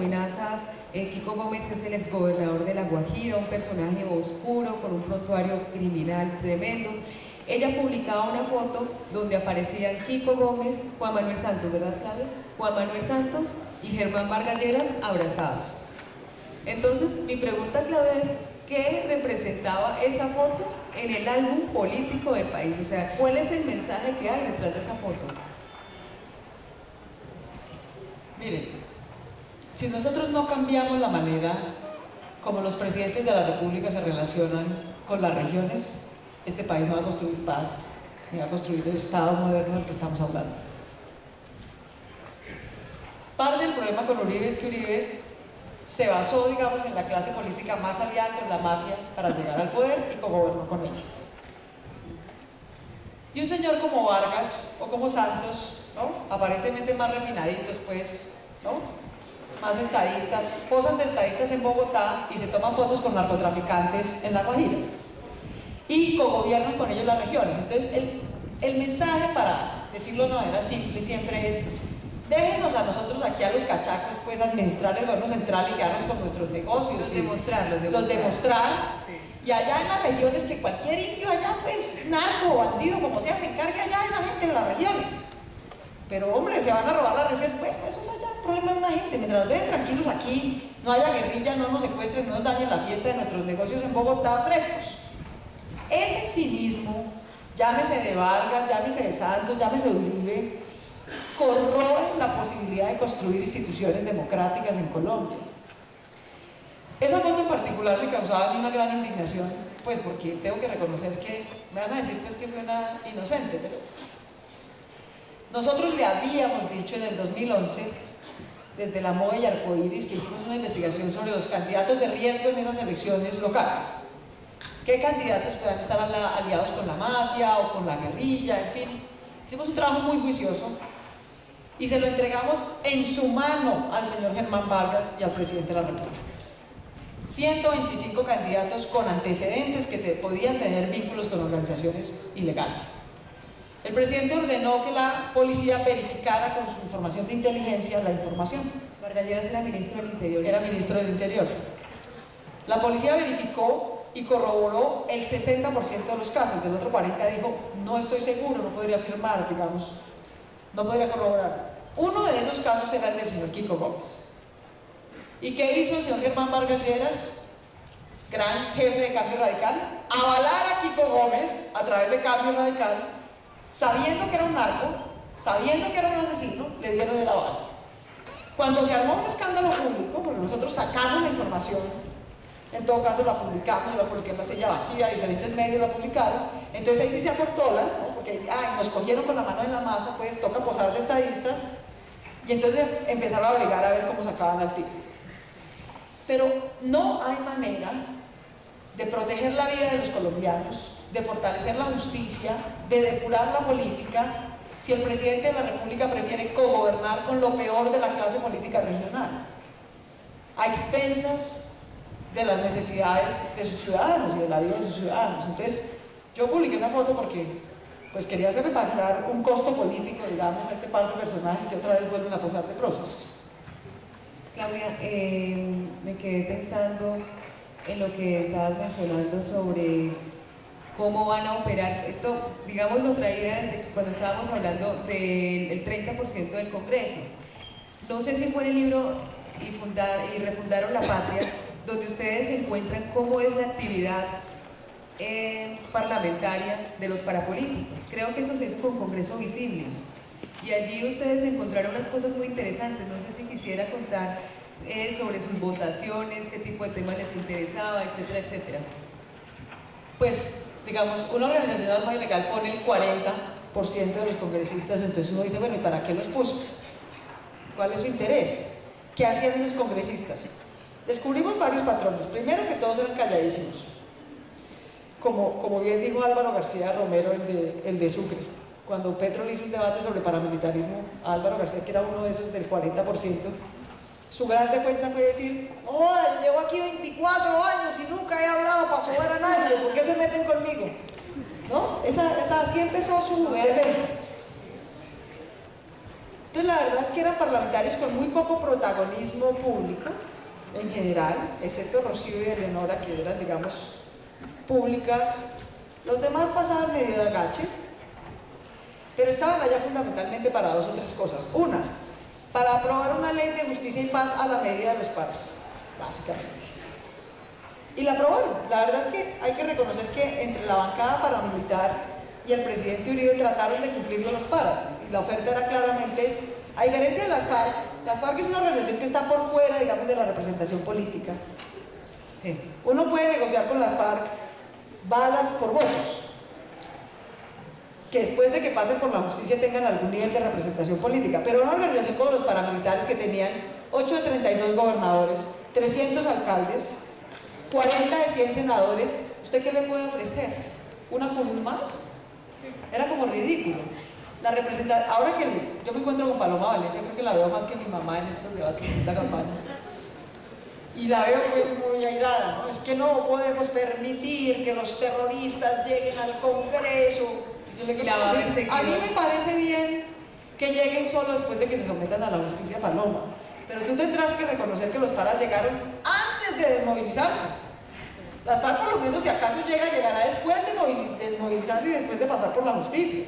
amenazas, Kiko Gómez es el exgobernador de La Guajira, un personaje oscuro con un prontuario criminal tremendo. Ella publicaba una foto donde aparecían Kiko Gómez, Juan Manuel Santos, ¿verdad, Claudia? Juan Manuel Santos y Germán Vargas Lleras abrazados. Entonces, mi pregunta, Claudia, es ¿qué representaba esa foto en el álbum político del país? O sea, ¿cuál es el mensaje que hay detrás de esa foto? Miren, si nosotros no cambiamos la manera como los presidentes de la República se relacionan con las regiones, este país no va a construir paz, ni va a construir el Estado moderno del que estamos hablando. Parte del problema con Uribe es que Uribe se basó, digamos, en la clase política más aliada con la mafia para llegar al poder y cogobernó con ella. Y un señor como Vargas o como Santos, ¿no?, aparentemente más refinaditos, pues, ¿no?, más estadistas, posan de estadistas en Bogotá y se toman fotos con narcotraficantes en La Guajira y cogobiernan con ellos las regiones. Entonces, el mensaje, para decirlo de una manera simple, siempre es: déjenos a nosotros aquí, a los cachacos, pues, administrar el gobierno central y quedarnos con nuestros negocios. Los demostrar. Sí. Y allá en las regiones, que cualquier indio allá, pues, narco, bandido, como sea, se encargue allá de esa gente de las regiones. Pero, hombre, se van a robar la región, bueno, eso es allá, el problema de una gente. Mientras nos dejen tranquilos aquí, no haya guerrilla, no nos secuestren, no nos dañen la fiesta de nuestros negocios en Bogotá frescos. Ese cinismo, llámese de Vargas, llámese de Santos, llámese de Uribe, corroe la posibilidad de construir instituciones democráticas en Colombia. Esa foto en particular me causaba a mí una gran indignación, pues porque tengo que reconocer que, me van a decir pues que fue una inocente, pero nosotros le habíamos dicho en el 2011, desde la MOE y Arcoiris, que hicimos una investigación sobre los candidatos de riesgo en esas elecciones locales. ¿Qué candidatos puedan estar aliados con la mafia o con la guerrilla? En fin, hicimos un trabajo muy juicioso y se lo entregamos en su mano al señor Germán Vargas y al presidente de la República. 125 candidatos con antecedentes que podían tener vínculos con organizaciones ilegales. El presidente ordenó que la policía verificara con su información de inteligencia la información. Vargas Lleras era ministro del Interior. Era ministro del Interior. La policía verificó y corroboró el 60% de los casos. Del otro 40% dijo: no estoy seguro, no podría afirmar, digamos, no podría corroborar. Uno de esos casos era el del señor Kiko Gómez. ¿Y qué hizo el señor Germán Vargas Lleras, gran jefe de Cambio Radical? Avalar a Kiko Gómez a través de Cambio Radical, sabiendo que era un narco, sabiendo que era un asesino, le dieron el aval. Cuando se armó un escándalo público, porque nosotros sacamos la información, en todo caso la publicamos, yo la publiqué en La Silla Vacía, diferentes medios la publicaron, entonces ahí sí se acortola, ¿no?, porque nos cogieron con la mano en la masa, pues toca posar de estadistas, y entonces empezaron a obligar a ver cómo sacaban al tipo. Pero no hay manera de proteger la vida de los colombianos, de fortalecer la justicia, de depurar la política, si el presidente de la República prefiere cogobernar con lo peor de la clase política regional, a expensas de las necesidades de sus ciudadanos y de la vida de sus ciudadanos. Entonces, yo publiqué esa foto porque pues quería hacerle pagar un costo político, digamos, a este par de personajes que otra vez vuelven a posar de próceres. Claudia, me quedé pensando en lo que estabas mencionando sobre cómo van a operar. Esto, digamos, lo traía desde cuando estábamos hablando del 30% del Congreso. No sé si fue en el libro y Refundaron la Patria, donde ustedes encuentran cómo es la actividad parlamentaria de los parapolíticos. Creo que esto se hizo con Congreso Visible. Y allí ustedes encontraron unas cosas muy interesantes. No sé si quisiera contar sobre sus votaciones, qué tipo de temas les interesaba, etcétera, etcétera. Pues, digamos, una organización de arma ilegal pone el 40% de los congresistas, entonces uno dice, bueno, ¿y para qué los puso? ¿Cuál es su interés? ¿Qué hacían esos congresistas? Descubrimos varios patrones. Primero, que todos eran calladísimos. Como bien dijo Álvaro García Romero, el de Sucre. Cuando Petro le hizo un debate sobre paramilitarismo a Álvaro García, que era uno de esos del 40%, su gran defensa fue decir: joder, llevo aquí 24 años y nunca he hablado para sobar a nadie, ¿por qué se meten conmigo? ¿No? Así empezó su defensa. Entonces la verdad es que eran parlamentarios con muy poco protagonismo público en general, excepto Rocío y Eleonora, que eran, digamos, públicas. Los demás pasaban medio de agache, pero estaban allá fundamentalmente para dos o tres cosas. Una, para aprobar una ley de justicia y paz a la medida de los paras, básicamente. Y la aprobaron. La verdad es que hay que reconocer que entre la bancada paramilitar y el presidente Uribe trataron de cumplir los paras. Y la oferta era claramente, a diferencia de las FARC es una organización que está por fuera, digamos, de la representación política. Sí. Uno puede negociar con las FARC balas por votos, que después de que pasen por la justicia tengan algún nivel de representación política, pero una organización como los paramilitares, que tenían 8 de 32 gobernadores, 300 alcaldes, 40 de 100 senadores, ¿usted qué le puede ofrecer? ¿Una curul más? Era como ridículo. Ahora que yo me encuentro con Paloma Valencia, creo que la veo más que mi mamá en estos debates de esta campaña, y la veo pues muy airada, ¿no? Es que no podemos permitir que los terroristas lleguen al Congreso. Yo le digo, a mí me parece bien que lleguen solo después de que se sometan a la justicia, Paloma, pero tú tendrás que reconocer que los paras llegaron antes de desmovilizarse. Las FARC, por lo menos, si acaso llegará después de desmovilizarse y después de pasar por la justicia.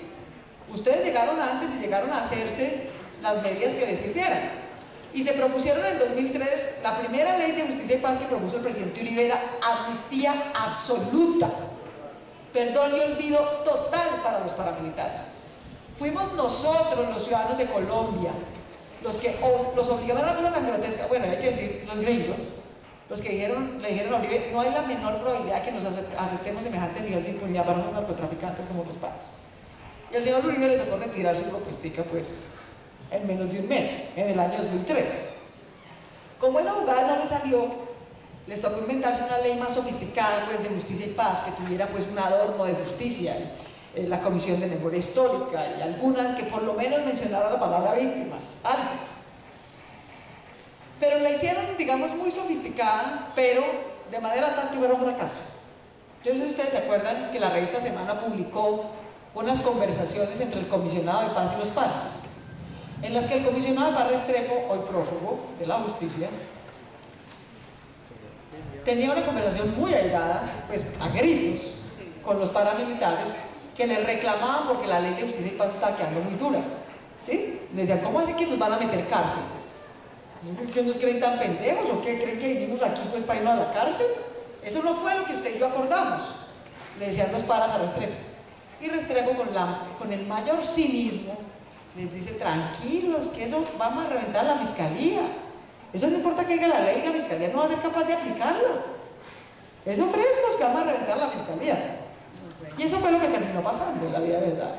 Ustedes llegaron antes y llegaron a hacerse las medidas que les sirvieran. Y se propusieron en 2003, la primera ley de justicia y paz que propuso el presidente Uribe era amnistía absoluta, perdón y olvido total para los paramilitares. Fuimos nosotros, los ciudadanos de Colombia, los que los obligaban a una cosa tan grotesca, bueno, hay que decir, los gringos, los que le dijeron a Uribe, no hay la menor probabilidad que nos aceptemos semejante nivel de impunidad para unos narcotraficantes como los paras. Y al señor Uribe le tocó retirar su propuestica, pues, en menos de un mes, en el año 2003. Como esa jugada no le salió, les tocó inventarse una ley más sofisticada, pues, de justicia y paz, que tuviera, pues, un adorno de justicia, la Comisión de Memoria Histórica y alguna que por lo menos mencionara la palabra víctimas, algo. Pero la hicieron, digamos, muy sofisticada, pero de manera tal que hubiera un fracaso. Yo no sé si ustedes se acuerdan que la revista Semana publicó unas conversaciones entre el comisionado de paz y los paras, en las que el comisionado de paz Restrepo, hoy prófugo de la justicia, tenía una conversación muy airada, pues a gritos, con los paramilitares, que le reclamaban porque la ley de justicia y paz estaba quedando muy dura, ¿sí? Le decían, ¿cómo así que nos van a meter cárcel? ¿Qué nos creen tan pendejos o qué? ¿Creen que vinimos aquí pues para irnos a la cárcel? Eso no fue lo que usted y yo acordamos, le decían los paras a Restrepo. Y Restrepo, con el mayor cinismo, les dice, tranquilos, que eso vamos a reventar la fiscalía. Eso no importa que diga la ley, la fiscalía no va a ser capaz de aplicarla. Eso frescos que vamos a reventar la fiscalía. Y eso fue lo que terminó pasando en la vida de verdad.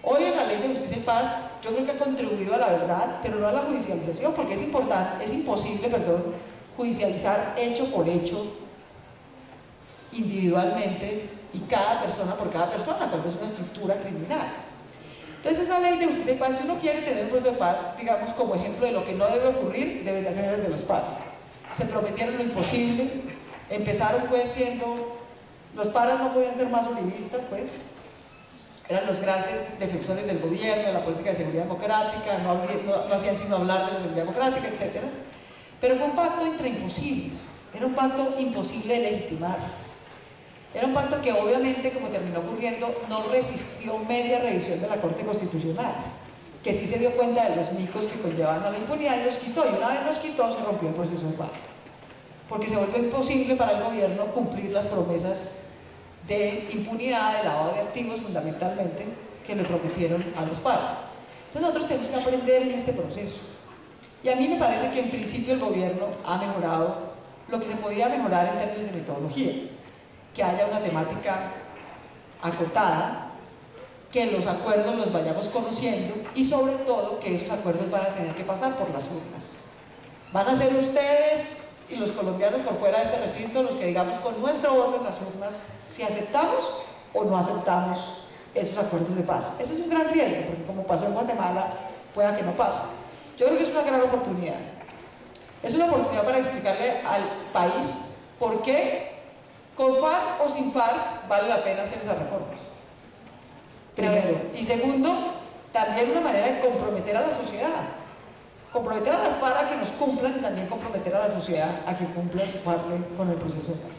Hoy en la ley de justicia y paz, yo creo que ha contribuido a la verdad, pero no a la judicialización, porque es imposible, judicializar hecho por hecho, individualmente, y cada persona por cada persona, porque es una estructura criminal. Entonces esa ley de justicia y paz, si uno quiere tener un proceso de paz, digamos, como ejemplo de lo que no debe ocurrir, debería tener el de los paras. Se prometieron lo imposible, empezaron pues siendo, los paras no podían ser más uribistas, pues, eran los grandes defensores del gobierno, de la política de seguridad democrática, no hacían sino hablar de la seguridad democrática, etc. Pero fue un pacto entre imposibles, era un pacto imposible de legitimar. Era un pacto que obviamente, como terminó ocurriendo, no resistió media revisión de la Corte Constitucional, que sí se dio cuenta de los micos que conllevaban a la impunidad y los quitó, y una vez los quitó se rompió el proceso de paz, porque se volvió imposible para el gobierno cumplir las promesas de impunidad, de lavado de activos fundamentalmente, que le prometieron a los paras. Entonces nosotros tenemos que aprender en este proceso, y a mí me parece que en principio el gobierno ha mejorado lo que se podía mejorar en términos de metodología, que haya una temática acotada, que los acuerdos los vayamos conociendo y sobre todo que esos acuerdos van a tener que pasar por las urnas. Van a ser ustedes y los colombianos por fuera de este recinto los que digamos con nuestro voto en las urnas si aceptamos o no aceptamos esos acuerdos de paz. Ese es un gran riesgo, porque como pasó en Guatemala, pueda que no pase. Yo creo que es una gran oportunidad. Es una oportunidad para explicarle al país por qué con FARC o sin FARC vale la pena hacer esas reformas. Primero. Y segundo, también una manera de comprometer a la sociedad, comprometer a las FARC a que nos cumplan y también comprometer a la sociedad a que cumpla su parte con el proceso de paz.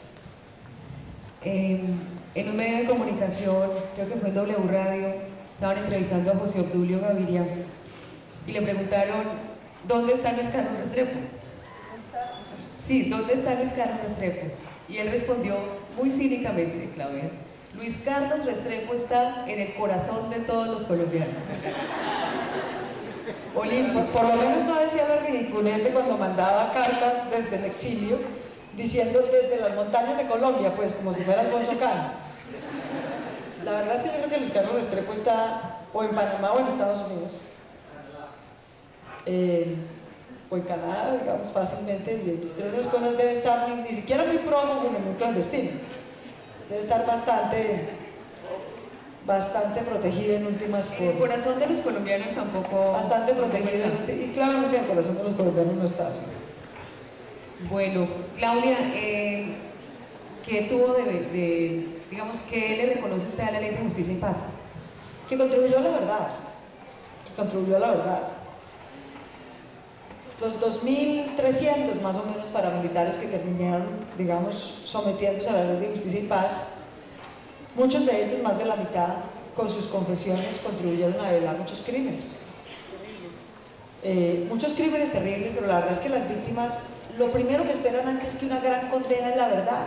En un medio de comunicación, creo que fue en W Radio, estaban entrevistando a José Obdulio Gaviria y le preguntaron, ¿dónde está Luis Carlos Restrepo? Sí, ¿dónde está Luis Carlos Restrepo? Y él respondió muy cínicamente, Claudia, Luis Carlos Restrepo está en el corazón de todos los colombianos. Por lo menos no decía la ridiculez de cuando mandaba cartas desde el exilio, diciendo desde las montañas de Colombia, pues como si fuera Alfonso Cano. La verdad es que yo creo que Luis Carlos Restrepo está o en Panamá o en Estados Unidos. O en Canadá, digamos, fácilmente, y entre otras cosas debe estar ni siquiera muy prófugo ni muy clandestino. Debe estar bastante protegido en últimas formas. El corazón de los colombianos tampoco... Bastante protegido, y claramente el corazón de los colombianos no está así. Bueno, Claudia, ¿qué tuvo digamos, qué le reconoce usted a la Ley de Justicia y Paz? Que contribuyó a la verdad, Los 2.300 más o menos paramilitares que terminaron, digamos, sometiéndose a la Ley de Justicia y Paz, muchos de ellos, más de la mitad, con sus confesiones contribuyeron a velar muchos crímenes. Muchos crímenes terribles, pero la verdad es que las víctimas lo primero que esperan antes que una gran condena es la verdad.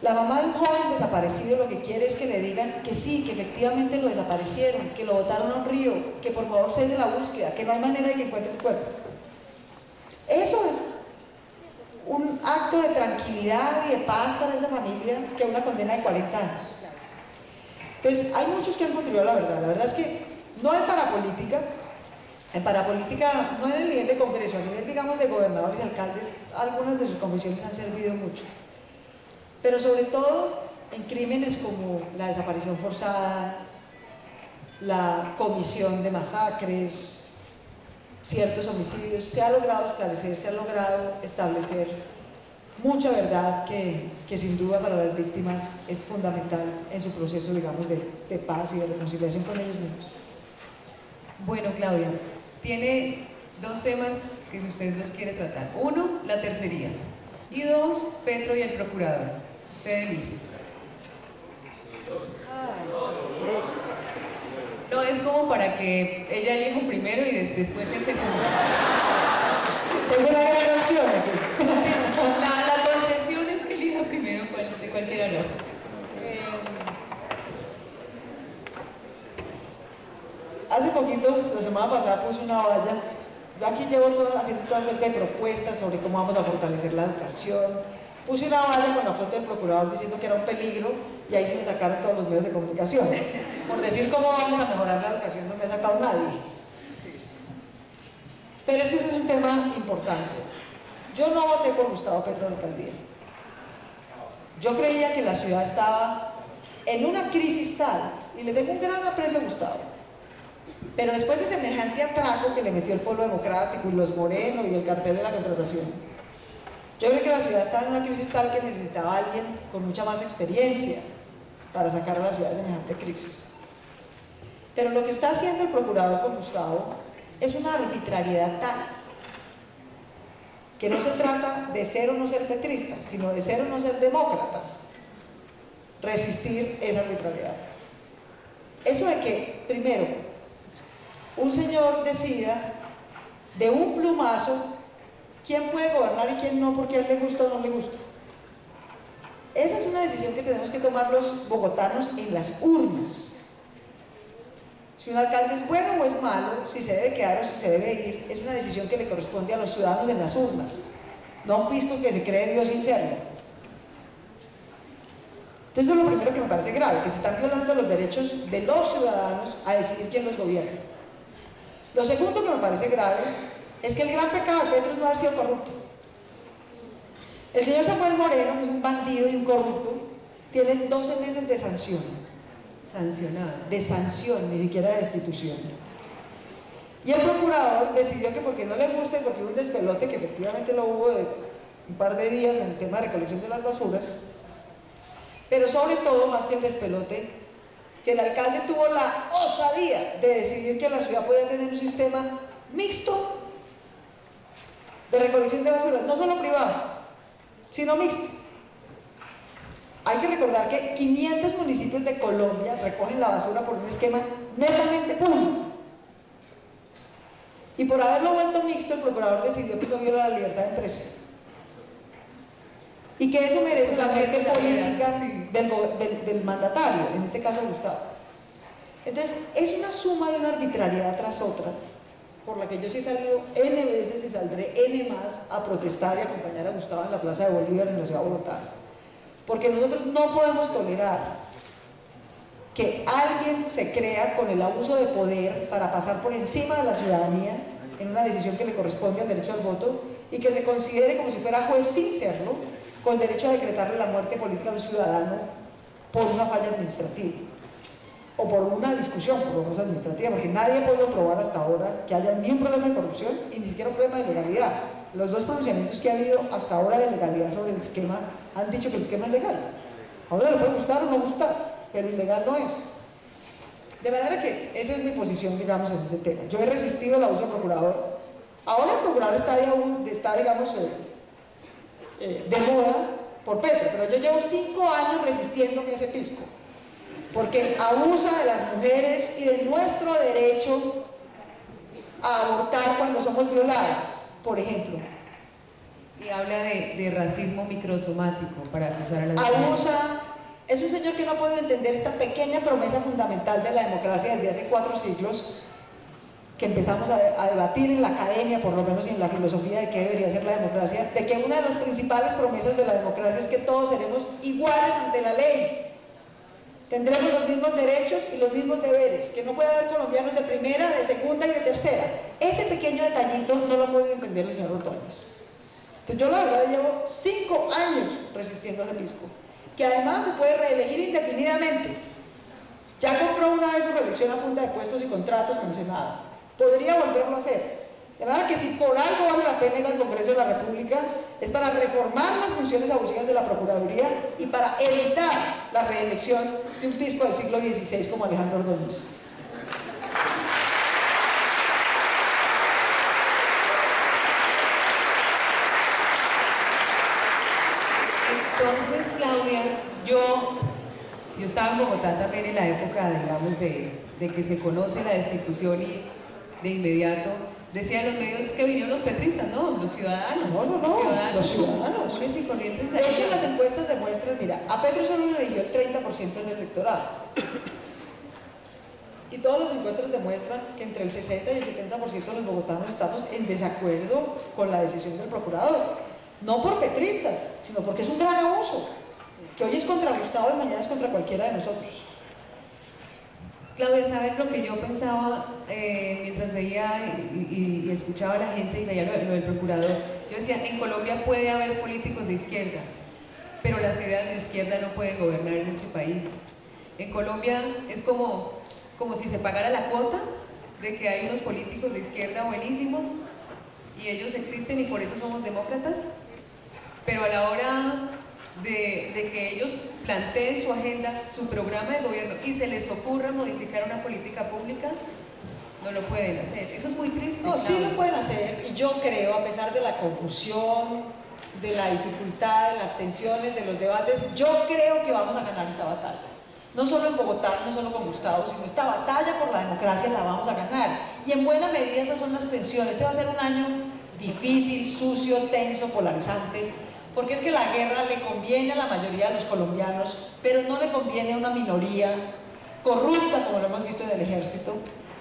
La mamá de un joven desaparecido lo que quiere es que le digan que sí, que efectivamente lo desaparecieron, que lo botaron a un río, que por favor cese la búsqueda, que no hay manera de que encuentre el cuerpo. Eso es un acto de tranquilidad y de paz para esa familia que una condena de 40 años. Entonces, hay muchos que han contribuido a la verdad. La verdad es que no en parapolítica, no en el nivel de Congreso, a nivel, digamos, de gobernadores y alcaldes, algunas de sus confesiones han servido mucho. Pero sobre todo en crímenes como la desaparición forzada, la comisión de masacres, ciertos homicidios, se ha logrado esclarecer, se ha logrado establecer mucha verdad que sin duda para las víctimas es fundamental en su proceso, digamos, de paz y de reconciliación con ellos mismos. Bueno, Claudia, tiene dos temas que usted nos quiere tratar. Uno, la tercería. Y dos, Petro y el procurador. Usted elige. No, es como para que ella elija primero y después el segundo. Tengo una gran opción aquí. La concesión es que elija primero de cualquiera de los. Hace poquito, la semana pasada, puse una valla. Yo aquí llevo haciendo toda serie de propuestas sobre cómo vamos a fortalecer la educación. Puse una valla con la foto del procurador diciendo que era un peligro y ahí se me sacaron todos los medios de comunicación. Por decir cómo vamos a mejorar la educación no me ha sacado nadie. Pero es que ese es un tema importante. Yo no voté por Gustavo Petro en la alcaldía. Yo creía que la ciudad estaba en una crisis tal, y le tengo un gran aprecio a Gustavo. Pero después de semejante atraco que le metió el Polo Democrático y los Moreno y el cartel de la contratación, yo creo que la ciudad estaba en una crisis tal que necesitaba a alguien con mucha más experiencia para sacar a la ciudad de semejante crisis. Pero lo que está haciendo el procurador con Gustavo es una arbitrariedad tal que no se trata de ser o no ser petrista, sino de ser o no ser demócrata. Resistir esa arbitrariedad. Eso de que, primero, un señor decida de un plumazo quién puede gobernar y quién no, porque a él le gusta o no le gusta. Esa es una decisión que tenemos que tomar los bogotanos en las urnas. Si un alcalde es bueno o es malo, si se debe quedar o si se debe ir, es una decisión que le corresponde a los ciudadanos en las urnas, no a un pisco que se cree Dios sin serlo. Entonces eso es lo primero que me parece grave, que se están violando los derechos de los ciudadanos a decidir quién los gobierna. Lo segundo que me parece grave es que el gran pecado de Petro es no haber sido corrupto. El señor Samuel Moreno, que es un bandido y un corrupto, tiene 12 meses de sanción. Sancionada. De sanción, ni siquiera de destitución. Y el procurador decidió que porque no le gusta y porque hubo un despelote, que efectivamente lo hubo de un par de días en el tema de recolección de las basuras, pero sobre todo, más que el despelote, que el alcalde tuvo la osadía de decidir que la ciudad podía tener un sistema mixto de recolección de basuras, no solo privado, sino mixto. Hay que recordar que 500 municipios de Colombia recogen la basura por un esquema netamente público. Y por haberlo vuelto mixto, el procurador decidió que eso viola la libertad de empresa. Y que eso merece la muerte política del mandatario, en este caso Gustavo. Entonces, es una suma de una arbitrariedad tras otra, por la que yo sí he salido N veces y saldré N más a protestar y acompañar a Gustavo en la Plaza de Bolívar en la ciudad de Bogotá. Porque nosotros no podemos tolerar que alguien se crea con el abuso de poder para pasar por encima de la ciudadanía en una decisión que le corresponde al derecho al voto y que se considere como si fuera juez sin serlo, con derecho a decretarle la muerte política a un ciudadano por una falla administrativa o por una discusión por lo menos administrativa, porque nadie ha podido probar hasta ahora que haya ni un problema de corrupción y ni siquiera un problema de legalidad. Los dos pronunciamientos que ha habido hasta ahora de legalidad sobre el esquema han dicho que el esquema es legal. Ahora le puede gustar o no gustar, pero ilegal no es. De manera que esa es mi posición, digamos, en ese tema. Yo he resistido el abuso del procurador. Ahora el procurador está digamos, de moda por Petro, pero yo llevo 5 años resistiéndome a ese pisco, porque abusa de las mujeres y de nuestro derecho a abortar cuando somos violadas, por ejemplo. Y habla de racismo microsomático para acusar a las mujeres. Abusa, es un señor que no ha podido entender esta pequeña promesa fundamental de la democracia desde hace 4 siglos, que empezamos a debatir en la academia, por lo menos en la filosofía de qué debería ser la democracia, de que una de las principales promesas de la democracia es que todos seremos iguales ante la ley. Tendremos los mismos derechos y los mismos deberes, que no puede haber colombianos de primera, de segunda y de tercera. Ese pequeño detallito no lo ha podido entender el señor Ordóñez. Entonces yo la verdad llevo 5 años resistiendo a ese pisco, que además se puede reelegir indefinidamente. Ya compró una vez su reelección a punta de puestos y contratos en el Senado. Podría volverlo a hacer. De manera que si por algo vale la pena ir al Congreso de la República, es para reformar las funciones abusivas de la Procuraduría y para evitar la reelección de un pisco del siglo XVI como Alejandro Ordóñez. Entonces, Claudia, yo estaba en Bogotá también en la época, digamos, de que se conoce la destitución y de inmediato decían los medios que vinieron los petristas, no, los ciudadanos. Los ciudadanos. Comunes y corrientes. De hecho, las encuestas demuestran, mira, a Petro solo le eligió el 30% en el electorado. Y todas las encuestas demuestran que entre el 60 y el 70% de los bogotanos estamos en desacuerdo con la decisión del procurador. No por petristas, sino porque es un gran abuso, que hoy es contra Gustavo y mañana es contra cualquiera de nosotros. Claudia, ¿sabes lo que yo pensaba mientras veía y escuchaba a la gente y veía lo del procurador? Yo decía, en Colombia puede haber políticos de izquierda, pero las ideas de izquierda no pueden gobernar en este país. En Colombia es como si se pagara la cuota de que hay unos políticos de izquierda buenísimos y ellos existen y por eso somos demócratas, pero a la hora de que ellos planteen su agenda, su programa de gobierno y se les ocurra modificar una política pública, no lo pueden hacer. Eso es muy triste. No, sí lo pueden hacer, y yo creo, a pesar de la confusión, de la dificultad, de las tensiones, de los debates, yo creo que vamos a ganar esta batalla. No solo en Bogotá, no solo con Gustavo, sino esta batalla por la democracia la vamos a ganar. Y en buena medida esas son las tensiones. Este va a ser un año difícil, sucio, tenso, polarizante, porque es que la guerra le conviene a la mayoría de los colombianos, pero no le conviene a una minoría corrupta, como lo hemos visto en el ejército,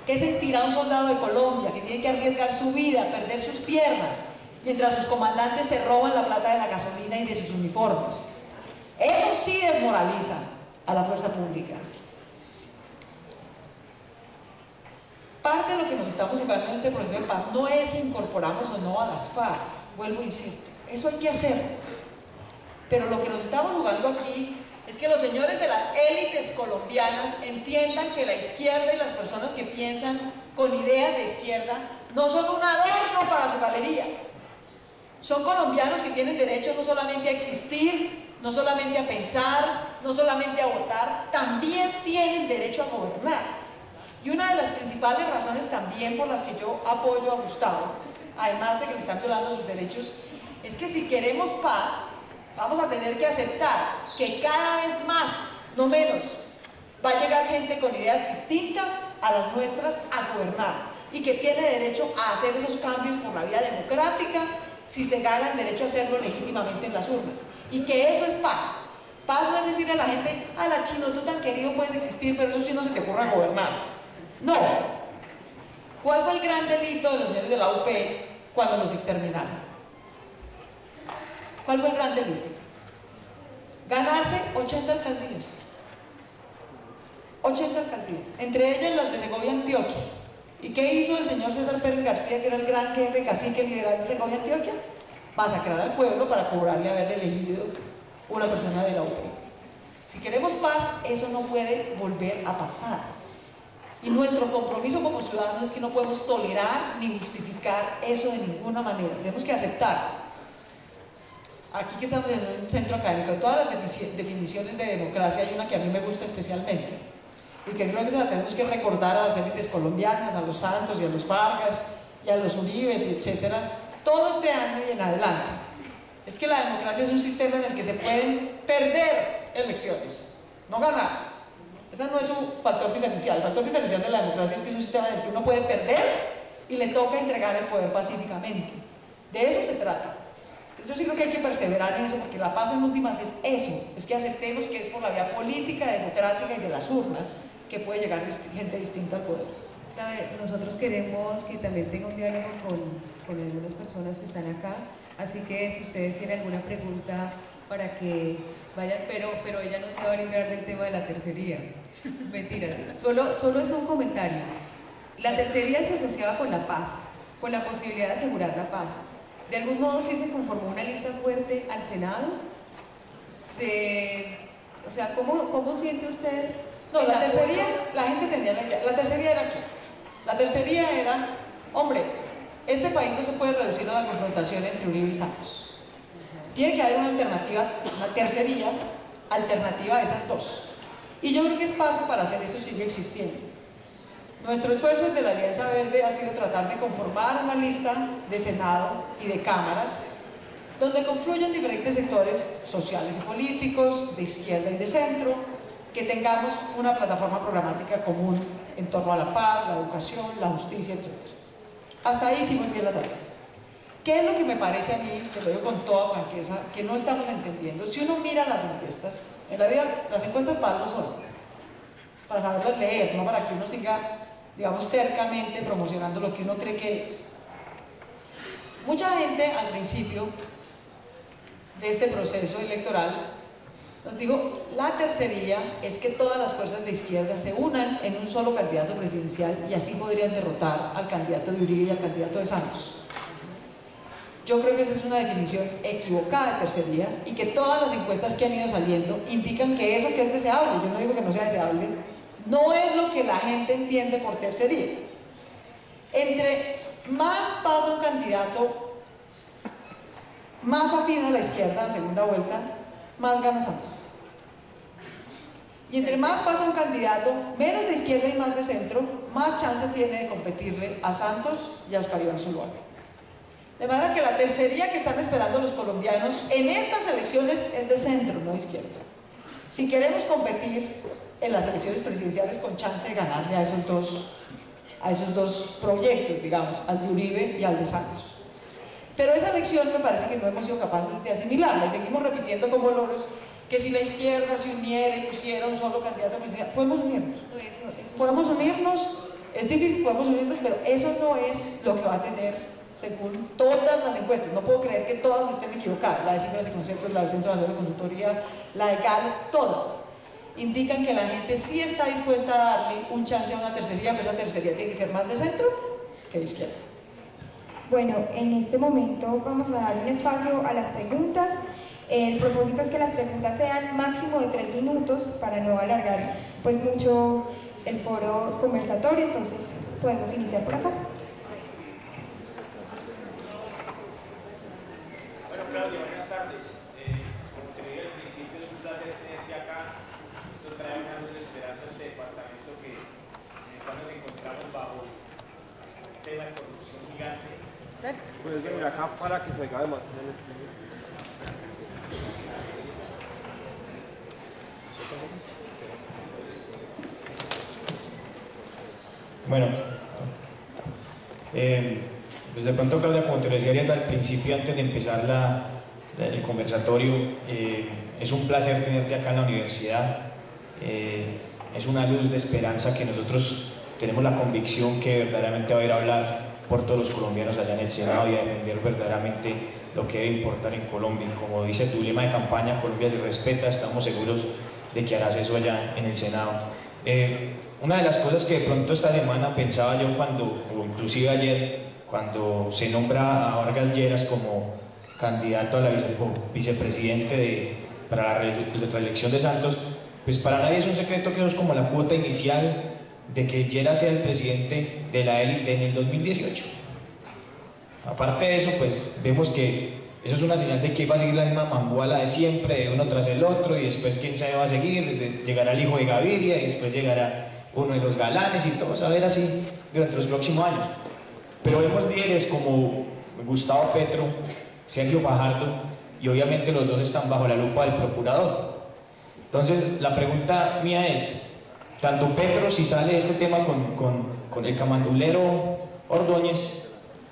que sentirá un soldado de Colombia, que tiene que arriesgar su vida, perder sus piernas, mientras sus comandantes se roban la plata de la gasolina y de sus uniformes. Eso sí desmoraliza a la fuerza pública. Parte de lo que nos estamos jugando en este proceso de paz no es si incorporamos o no a las FARC, vuelvo e insisto, eso hay que hacerlo. Pero lo que nos estamos jugando aquí es que los señores de las élites colombianas entiendan que la izquierda y las personas que piensan con ideas de izquierda no son un adorno para su galería. Son colombianos que tienen derecho no solamente a existir, no solamente a pensar, no solamente a votar, también tienen derecho a gobernar. Y una de las principales razones también por las que yo apoyo a Gustavo, además de que le están violando sus derechos, es que si queremos paz, vamos a tener que aceptar que cada vez más, no menos, va a llegar gente con ideas distintas a las nuestras a gobernar y que tiene derecho a hacer esos cambios por la vía democrática si se gana el derecho a hacerlo legítimamente en las urnas. Y que eso es paz. Paz no es decirle a la gente, a la chino, tú tan querido puedes existir, pero eso sí no se te ocurra gobernar. No. ¿Cuál fue el gran delito de los señores de la UP cuando los exterminaron? ¿Cuál fue el gran delito? Ganarse 80 alcaldías. 80 alcaldías, entre ellas las de Segovia, Antioquia. ¿Y qué hizo el señor César Pérez García, que era el gran jefe cacique liberal de Segovia, Antioquia? Masacrar al pueblo para cobrarle haberle elegido una persona de la UP. Si queremos paz, eso no puede volver a pasar. Y nuestro compromiso como ciudadanos es que no podemos tolerar ni justificar eso de ninguna manera. Tenemos que aceptar. Aquí que estamos en un centro académico, de todas las definiciones de democracia hay una que a mí me gusta especialmente y que creo que se la tenemos que recordar a las élites colombianas, a los Santos y a los Vargas y a los Uribes, etcétera, todo este año y en adelante. Es que la democracia es un sistema en el que se pueden perder elecciones, no ganar. Ese no es un factor diferencial. El factor diferencial de la democracia es que es un sistema en el que uno puede perder y le toca entregar el poder pacíficamente. De eso se trata. Yo sí creo que hay que perseverar en eso, porque la paz en últimas es eso, es que aceptemos que es por la vía política, democrática y de las urnas que puede llegar gente distinta al poder. Claro, nosotros queremos que también tenga un diálogo con algunas personas que están acá, así que si ustedes tienen alguna pregunta para que vayan, pero ella no se va a librar del tema de la tercería. Mentiras, solo es un comentario. La tercería se asociaba con la paz, con la posibilidad de asegurar la paz. De algún modo sí se conformó una lista fuerte al Senado. O sea, ¿cómo siente usted? No, la tercería, la gente tenía la idea. La tercería era ¿qué? La tercería era, hombre, este país no se puede reducir a la confrontación entre Uribe y Santos. Tiene que haber una alternativa, una tercería alternativa a esas dos. Y yo creo que espacio para hacer eso sigue existiendo. Nuestro esfuerzo desde la Alianza Verde ha sido tratar de conformar una lista de Senado y de cámaras donde confluyan diferentes sectores sociales y políticos, de izquierda y de centro, que tengamos una plataforma programática común en torno a la paz, la educación, la justicia, etc. Hasta ahí sí muy bien la tarea. ¿Qué es lo que me parece a mí, que lo digo con toda franqueza, que no estamos entendiendo? Si uno mira las encuestas, en la vida las encuestas para algo son, para saberlas leer, no para que uno siga, digamos, tercamente promocionando lo que uno cree que es. Mucha gente al principio de este proceso electoral nos dijo, la tercería es que todas las fuerzas de izquierda se unan en un solo candidato presidencial y así podrían derrotar al candidato de Uribe y al candidato de Santos. Yo creo que esa es una definición equivocada de tercería y que todas las encuestas que han ido saliendo indican que eso que es deseable, yo no digo que no sea deseable, no es lo que la gente entiende por tercería. Entre más pasa un candidato más afín a la izquierda en la segunda vuelta, más gana Santos. Y entre más pasa un candidato menos de izquierda y más de centro, más chance tiene de competirle a Santos y a Oscar Iván Zuluaga. De manera que la tercería que están esperando los colombianos en estas elecciones es de centro, no de izquierda. Si queremos competir en las elecciones presidenciales con chance de ganarle a esos dos proyectos, digamos, al de Uribe y al de Santos. Pero esa elección me parece que no hemos sido capaces de asimilarla y seguimos repitiendo como loros que si la izquierda se uniera y pusiera un solo candidato presidencial, podemos unirnos. Podemos unirnos, es difícil, podemos unirnos, pero eso no es lo que va a tener según todas las encuestas. No puedo creer que todas estén equivocadas. La de Cifras y Conceptos, la del Centro Nacional de Consultoría, la de Galo, todas indican que la gente sí está dispuesta a darle un chance a una tercería, pero esa tercería tiene que ser más de centro que de izquierda. Bueno, en este momento vamos a dar un espacio a las preguntas. El propósito es que las preguntas sean máximo de 3 minutos para no alargar pues mucho el foro conversatorio, entonces podemos iniciar por acá. Bueno, Claudia, buenas tardes. Como te dije al principio, un placer tenerte acá. Esto trae una luz de esperanza a este departamento en el cual nos encontramos bajo un tema de corrupción gigante. Puedes venir acá para que se acabe más en el estudio. Bueno, pues de pronto, Claudia, como te decía al principio, antes de empezar el conversatorio, es un placer tenerte acá en la universidad. Es una luz de esperanza que nosotros tenemos la convicción que verdaderamente va a ir a hablar por todos los colombianos allá en el Senado y a defender verdaderamente lo que debe importar en Colombia. Como dice tu lema de campaña, Colombia se respeta, estamos seguros de que harás eso allá en el Senado. Una de las cosas que de pronto esta semana pensaba yo o inclusive ayer, cuando se nombra a Vargas Lleras como candidato a la vicepresidente para la reelección de Santos, pues para nadie es un secreto que eso es como la cuota inicial de que Lleras sea el presidente de la élite en el 2018. Aparte de eso, pues vemos que eso es una señal de que va a seguir la misma mambuala de siempre, de uno tras el otro, y después quién sabe va a seguir, llegará el hijo de Gaviria, y después llegará uno de los galanes, y todo a ver así durante los próximos años. Pero vemos líderes como Gustavo Petro, Sergio Fajardo, y obviamente los dos están bajo la lupa del procurador. Entonces, la pregunta mía es, tanto Petro, si sale este tema con el camandulero Ordóñez,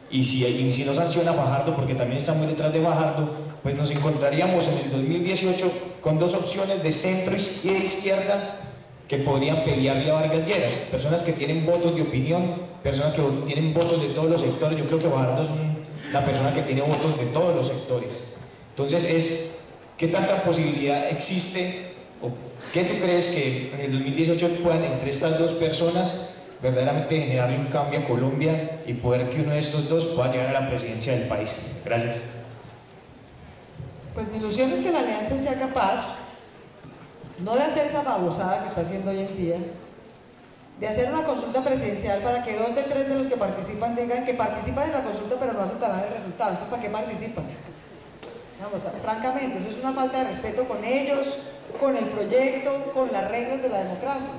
y si no sanciona a Fajardo, porque también está muy detrás de Fajardo, pues nos encontraríamos en el 2018 con dos opciones de centro y de izquierda que podrían pelearle a Vargas Lleras, personas que tienen votos de opinión, personas que tienen votos de todos los sectores. Yo creo que Fajardo es la persona que tiene votos de todos los sectores. Entonces, ¿qué tanta posibilidad existe, o qué tú crees que en el 2018 puedan entre estas dos personas verdaderamente generarle un cambio a Colombia y poder que uno de estos dos pueda llegar a la presidencia del país? Gracias. Pues mi ilusión es que la alianza sea capaz no de hacer esa babosada que está haciendo hoy en día, de hacer una consulta presidencial para que 2 de 3 de los que participan digan que participan en la consulta pero no aceptarán el resultado. Entonces, ¿para qué participan? Vamos, francamente, eso es una falta de respeto con ellos, con el proyecto, con las reglas de la democracia.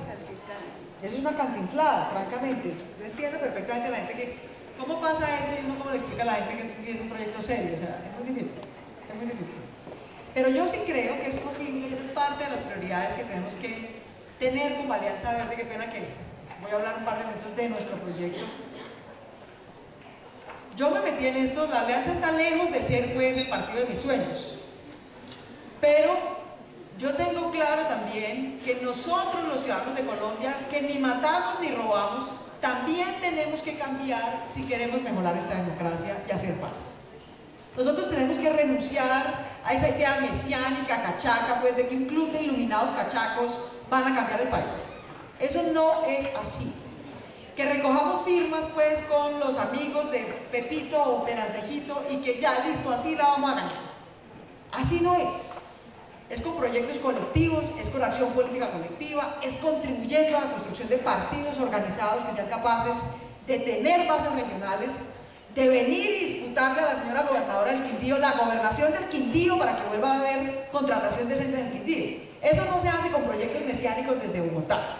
Eso es una cantinflada, francamente. Yo entiendo perfectamente a la gente que, ¿cómo pasa eso? Y uno cómo le explica a la gente que este sí es un proyecto serio. O sea, es muy difícil, es muy difícil. Pero yo sí creo que es posible, y es parte de las prioridades que tenemos que tener como Alianza Verde. Qué pena que voy a hablar un par de minutos de nuestro proyecto. Yo me metí en esto, la Alianza está lejos de ser pues el partido de mis sueños, pero yo tengo claro también que nosotros los ciudadanos de Colombia, que ni matamos ni robamos, también tenemos que cambiar si queremos mejorar esta democracia y hacer paz. Nosotros tenemos que renunciar a esa idea mesiánica, cachaca, pues de que un club de iluminados cachacos van a cambiar el país. Eso no es así. Que recojamos firmas pues con los amigos de Pepito o Perancejito y que ya listo, así la vamos a ganar. Así no es. Es con proyectos colectivos, es con acción política colectiva, es contribuyendo a la construcción de partidos organizados que sean capaces de tener bases regionales, de venir y disputarle a la señora gobernadora del Quindío la gobernación del Quindío para que vuelva a haber contratación decente en el Quindío. Eso no se hace con proyectos mesiánicos desde Bogotá.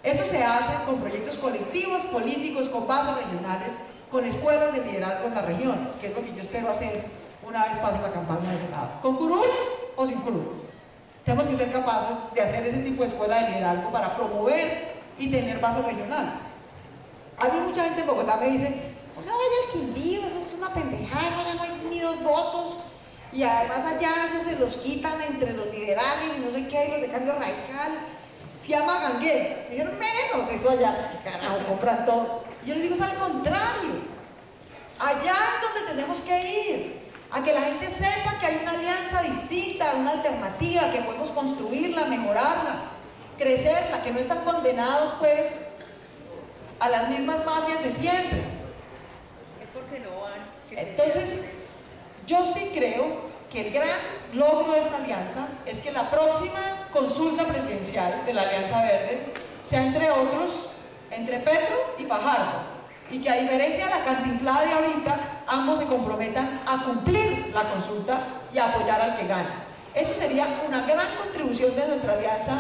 Eso se hace con proyectos colectivos, políticos, con bases regionales, con escuelas de liderazgo en las regiones, que es lo que yo espero hacer una vez pase la campaña del Senado. ¿Con curul o sin curul? Tenemos que ser capaces de hacer ese tipo de escuela de liderazgo para promover y tener bases regionales. A mí mucha gente en Bogotá me dice, no vaya al Quindío, eso es una pendejada, eso ya no hay ni 2 votos, y además allá eso se los quitan entre los liberales y no sé qué, y los de cambio radical. Fui a Magangué, me dijeron menos, eso allá, pues que carajo, compran todo. Y yo les digo, es al contrario, allá es donde tenemos que ir, a que la gente sepa que hay una alianza distinta, una alternativa, que podemos construirla, mejorarla, crecerla, que no están condenados pues a las mismas mafias de siempre. Es porque no van. Entonces, yo sí creo que el gran logro de esta alianza es que la próxima consulta presidencial de la Alianza Verde sea, entre otros, entre Petro y Fajardo, y que a diferencia de la cantinflada de ahorita, ambos se comprometan a cumplir la consulta y a apoyar al que gane. Eso sería una gran contribución de nuestra alianza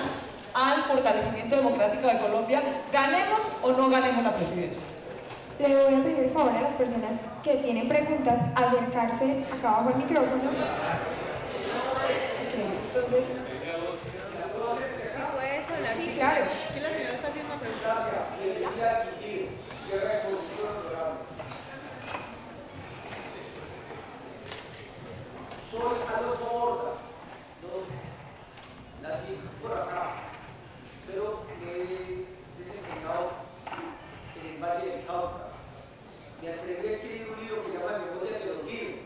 al fortalecimiento democrático de Colombia, ganemos o no ganemos la presidencia. Le voy a pedir el favor a las personas que tienen preguntas acercarse acá abajo al micrófono. Ok, entonces... ¿Sí puedes hablar? Sí, claro. Aquí la señora está haciendo una pregunta. Soy Adolfo Horta, nací por acá, pero me he desempeñado en el Valle del Cauca. Me atreví a escribir un libro que se llama Memoria de los Libros,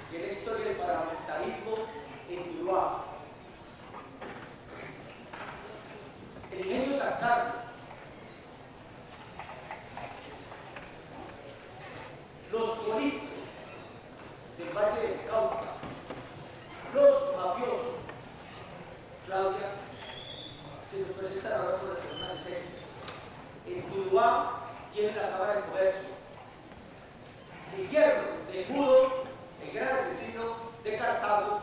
que es la historia del paramilitarismo en Tuluá. El ingenio San Carlos, los políticos del Valle del Cauca, los mafiosos. Claudia, se nos presenta ahora por la persona de centro. En Tuluá tiene la Cámara de Comercio. Guillermo de Mudo, el gran asesino de Cartago,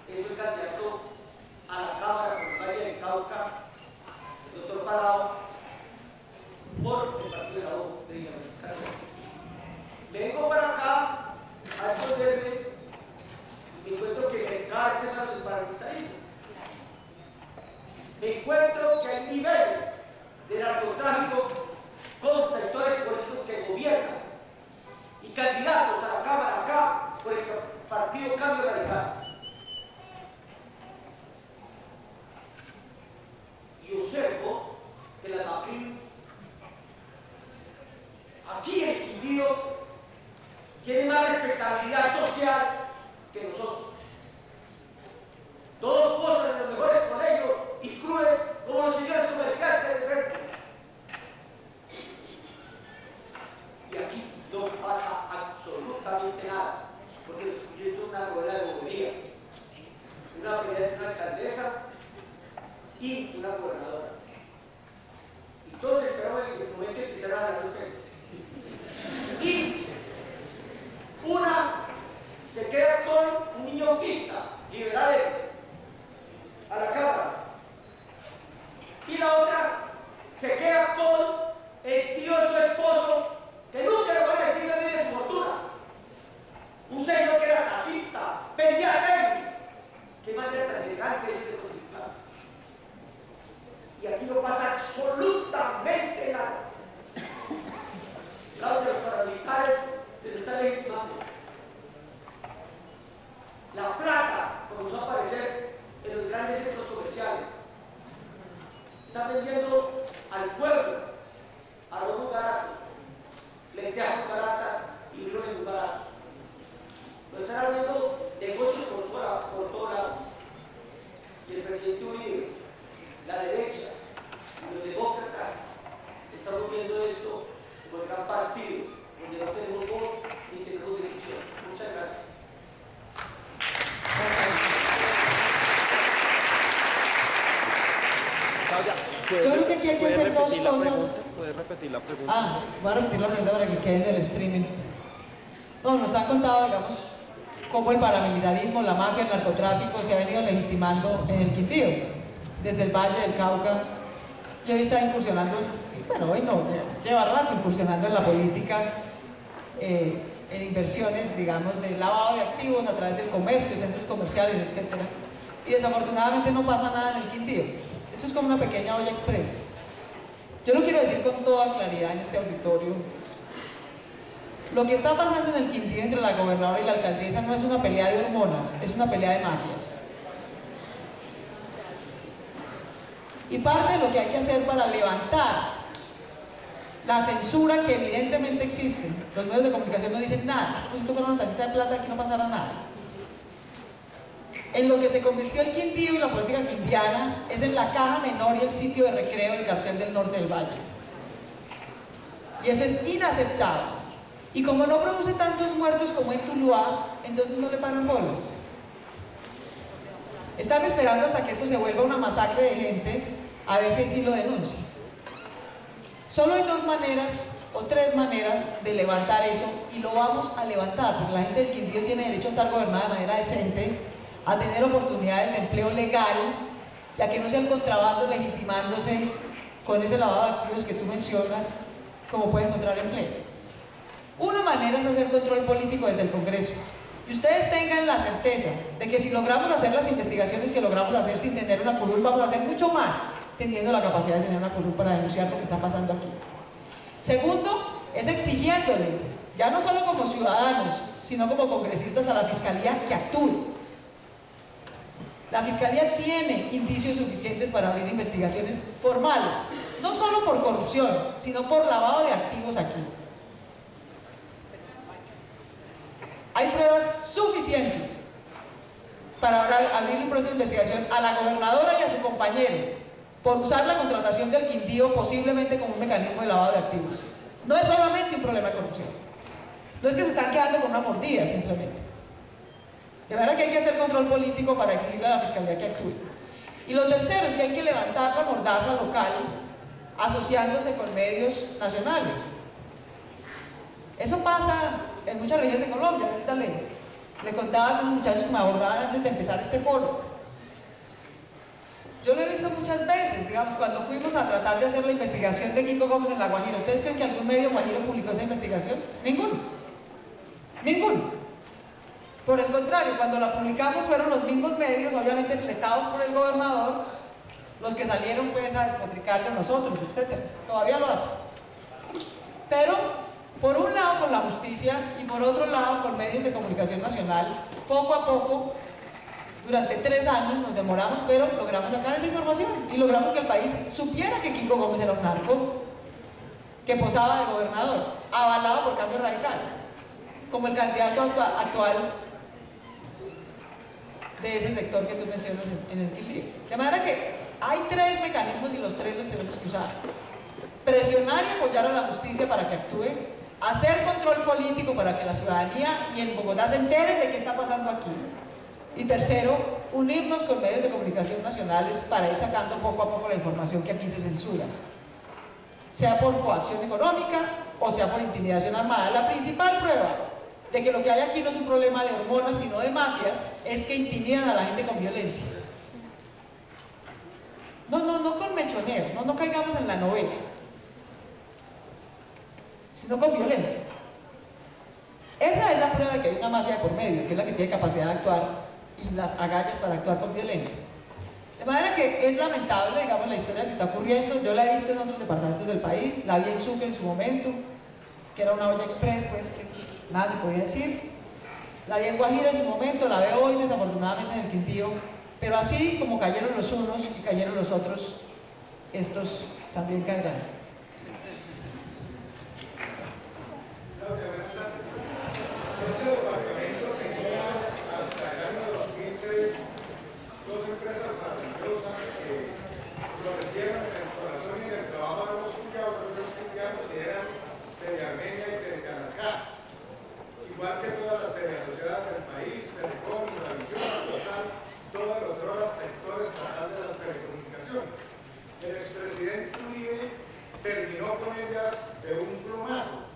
es el candidato a la Cámara por el Valle del Cauca, el doctor Parado, por el partido de la U de Villamizcar. Vengo para acá a esconderme y me encuentro que me encarcelan del paramilitarismo. Me encuentro que hay niveles de narcotráfico con sectores políticos que gobiernan y candidatos a la Cámara acá por el Partido Cambio Radical. Y observo que la MAPIN aquí en Quindío tiene más respetabilidad social que nosotros. Todos gozan de los mejores colegios y clubes como los señores comerciantes del centro. Y aquí no pasa absolutamente nada, porque nos incluye una novela de bobería, una pelea entre una alcaldesa y una gobernadora. Y todos esperamos en el momento en que se van a los peces. Y una se queda con un niño autista, liberal, a la Cámara. Y la otra se queda con el tío de su esposo, que nunca le van a decir a nadie de su fortuna. Un señor que era taxista, vendía tenis. Qué manera tan elegante de cosificar. Y aquí no pasa absolutamente nada. Claro que los paramilitares se les está legitimando. La plata comenzó a aparecer en los grandes centros comerciales. Están vendiendo al pueblo arroz muy barato, lentejas muy baratas y mirones muy baratos. Lo están abriendo negocios por todos lados. Y el presidente Uribe, la derecha y los demócratas estamos viendo esto como el gran partido, donde no tenemos voz ni tenemos decisión. Muchas gracias. Yo creo que aquí hay que hacer dos cosas. ¿Puedes repetir la pregunta? Voy a repetir la pregunta para que quede en el streaming. No, nos han contado, digamos, cómo el paramilitarismo, la mafia, el narcotráfico se ha venido legitimando en el Quindío, desde el Valle del Cauca. Y hoy está incursionando, bueno, hoy no, lleva rato incursionando en la política, en inversiones, digamos, de lavado de activos a través del comercio, centros comerciales, etc. Y desafortunadamente no pasa nada en el Quindío. Esto es como una pequeña olla express. Yo lo quiero decir con toda claridad en este auditorio. Lo que está pasando en el Quindío entre la gobernadora y la alcaldesa no es una pelea de hormonas, es una pelea de mafias. Y parte de lo que hay que hacer para levantar la censura que evidentemente existe, los medios de comunicación no dicen nada, es como si esto fuera una tacita de plata, aquí no pasara nada. En lo que se convirtió el Quindío y la política quindiana es en la caja menor y el sitio de recreo del cartel del norte del Valle. Y eso es inaceptable. Y como no produce tantos muertos como en Tuluá, entonces no le paran bolas. Están esperando hasta que esto se vuelva una masacre de gente a ver si sí lo denuncia. Solo hay dos maneras o tres maneras de levantar eso y lo vamos a levantar, porque la gente del Quindío tiene derecho a estar gobernada de manera decente, a tener oportunidades de empleo legal y a que no sea el contrabando legitimándose con ese lavado de activos que tú mencionas, como puede encontrar empleo. Una manera es hacer control político desde el Congreso. Y ustedes tengan la certeza de que si logramos hacer las investigaciones que logramos hacer sin tener una curul, vamos a hacer mucho más teniendo la capacidad de tener una curul para denunciar lo que está pasando aquí. Segundo, es exigiéndole, ya no solo como ciudadanos, sino como congresistas, a la Fiscalía que actúe. La Fiscalía tiene indicios suficientes para abrir investigaciones formales, no solo por corrupción, sino por lavado de activos aquí. Hay pruebas suficientes para abrir un proceso de investigación a la gobernadora y a su compañero por usar la contratación del Quindío posiblemente como un mecanismo de lavado de activos. No es solamente un problema de corrupción. No es que se están quedando con una mordida simplemente. De manera que hay que hacer control político para exigirle a la Fiscalía que actúe. Y lo tercero es que hay que levantar la mordaza local asociándose con medios nacionales. Eso pasa en muchas regiones de Colombia. Ahorita le contaba a los muchachos que me abordaban antes de empezar este foro. Yo lo he visto muchas veces, digamos, cuando fuimos a tratar de hacer la investigación de Kiko Gómez en La Guajira. ¿Ustedes creen que algún medio guajiro publicó esa investigación? Ninguno. Ninguno. Por el contrario, cuando la publicamos fueron los mismos medios, obviamente fletados por el gobernador, los que salieron pues a despotricar de nosotros, etc. Todavía lo hacen. Pero, por un lado con la justicia y por otro lado con medios de comunicación nacional, poco a poco, durante 3 años nos demoramos, pero logramos sacar esa información y logramos que el país supiera que Kiko Gómez era un narco que posaba de gobernador, avalado por Cambio Radical, como el candidato actual de ese sector que tú mencionas en el Quindío. De manera que hay 3 mecanismos y los 3 los tenemos que usar. Presionar y apoyar a la justicia para que actúe, hacer control político para que la ciudadanía y en Bogotá se enteren de qué está pasando aquí. Y tercero, unirnos con medios de comunicación nacionales para ir sacando poco a poco la información que aquí se censura. Sea por coacción económica o sea por intimidación armada. La principal prueba de que lo que hay aquí no es un problema de hormonas sino de mafias es que intimidan a la gente con violencia. No con mechoneo, no caigamos en la novela, sino con violencia. Esa es la prueba de que hay una mafia por medio, que es la que tiene capacidad de actuar y las agallas para actuar con violencia. De manera que es lamentable, digamos, la historia que está ocurriendo. Yo la he visto en otros departamentos del país, la vi en Sucre en su momento, que era una olla express, pues que nada se podía decir. La vi en Guajira en su momento, la veo hoy desafortunadamente en el Quindío, pero así como cayeron los unos y cayeron los otros, estos también caerán. Este departamento tenía hasta el año 2003 2 empresas maravillosas que florecieron en el corazón y en el trabajo de los cristianos que eran Telearmenia y Telecanacá. Igual que todas las teleasociadas del país, Telecom, Tradición, Total, todo el otro sector estatal de las telecomunicaciones. El expresidente Uribe terminó con ellas de un plumazo,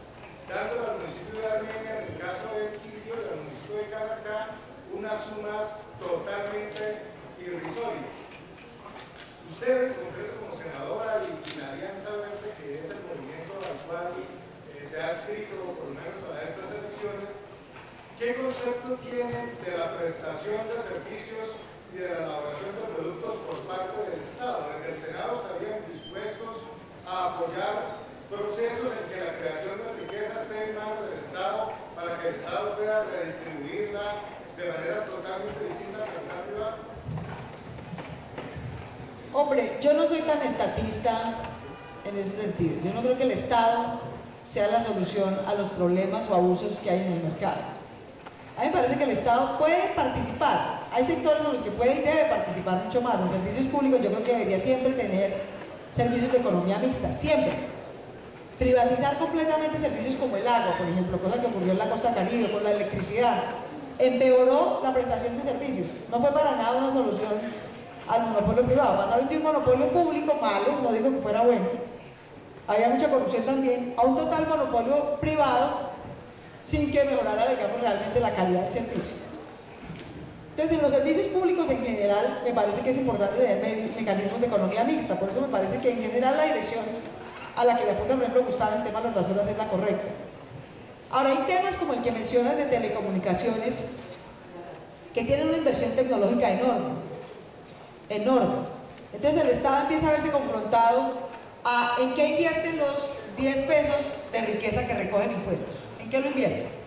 dándole al municipio de Armenia, en el caso del Quindío y al municipio de Canacá, unas sumas totalmente irrisorias. Usted, en concreto como senadora y la Alianza Verde, que es el movimiento al cual se ha adscrito por lo menos para estas elecciones, ¿qué concepto tiene de la prestación de servicios y de la elaboración de productos por parte del Estado? Desde el Senado estarían dispuestos a apoyar procesos en que la creación de riqueza esté en manos del Estado para que el Estado pueda redistribuirla de manera totalmente distinta al mercado privado. Hombre, yo no soy tan estatista en ese sentido. Yo no creo que el Estado sea la solución a los problemas o abusos que hay en el mercado. A mí me parece que el Estado puede participar. Hay sectores en los que puede y debe participar mucho más. En servicios públicos yo creo que debería siempre tener servicios de economía mixta, siempre. Privatizar completamente servicios como el agua, por ejemplo, cosa que ocurrió en la costa caribe, con la electricidad, empeoró la prestación de servicios. No fue para nada una solución al monopolio privado. Pasaron de un monopolio público malo, no digo que fuera bueno, había mucha corrupción también, a un total monopolio privado sin que mejorara, digamos, realmente la calidad del servicio. Entonces, en los servicios públicos en general, me parece que es importante tener mecanismos de economía mixta. Por eso me parece que en general la dirección a la que le apunta, por ejemplo, Gustavo en tema de las basuras es la correcta. Ahora, hay temas como el que mencionas de telecomunicaciones que tienen una inversión tecnológica enorme. Entonces, el Estado empieza a verse confrontado a en qué invierten los 10 pesos de riqueza que recogen impuestos. ¿En qué lo invierten?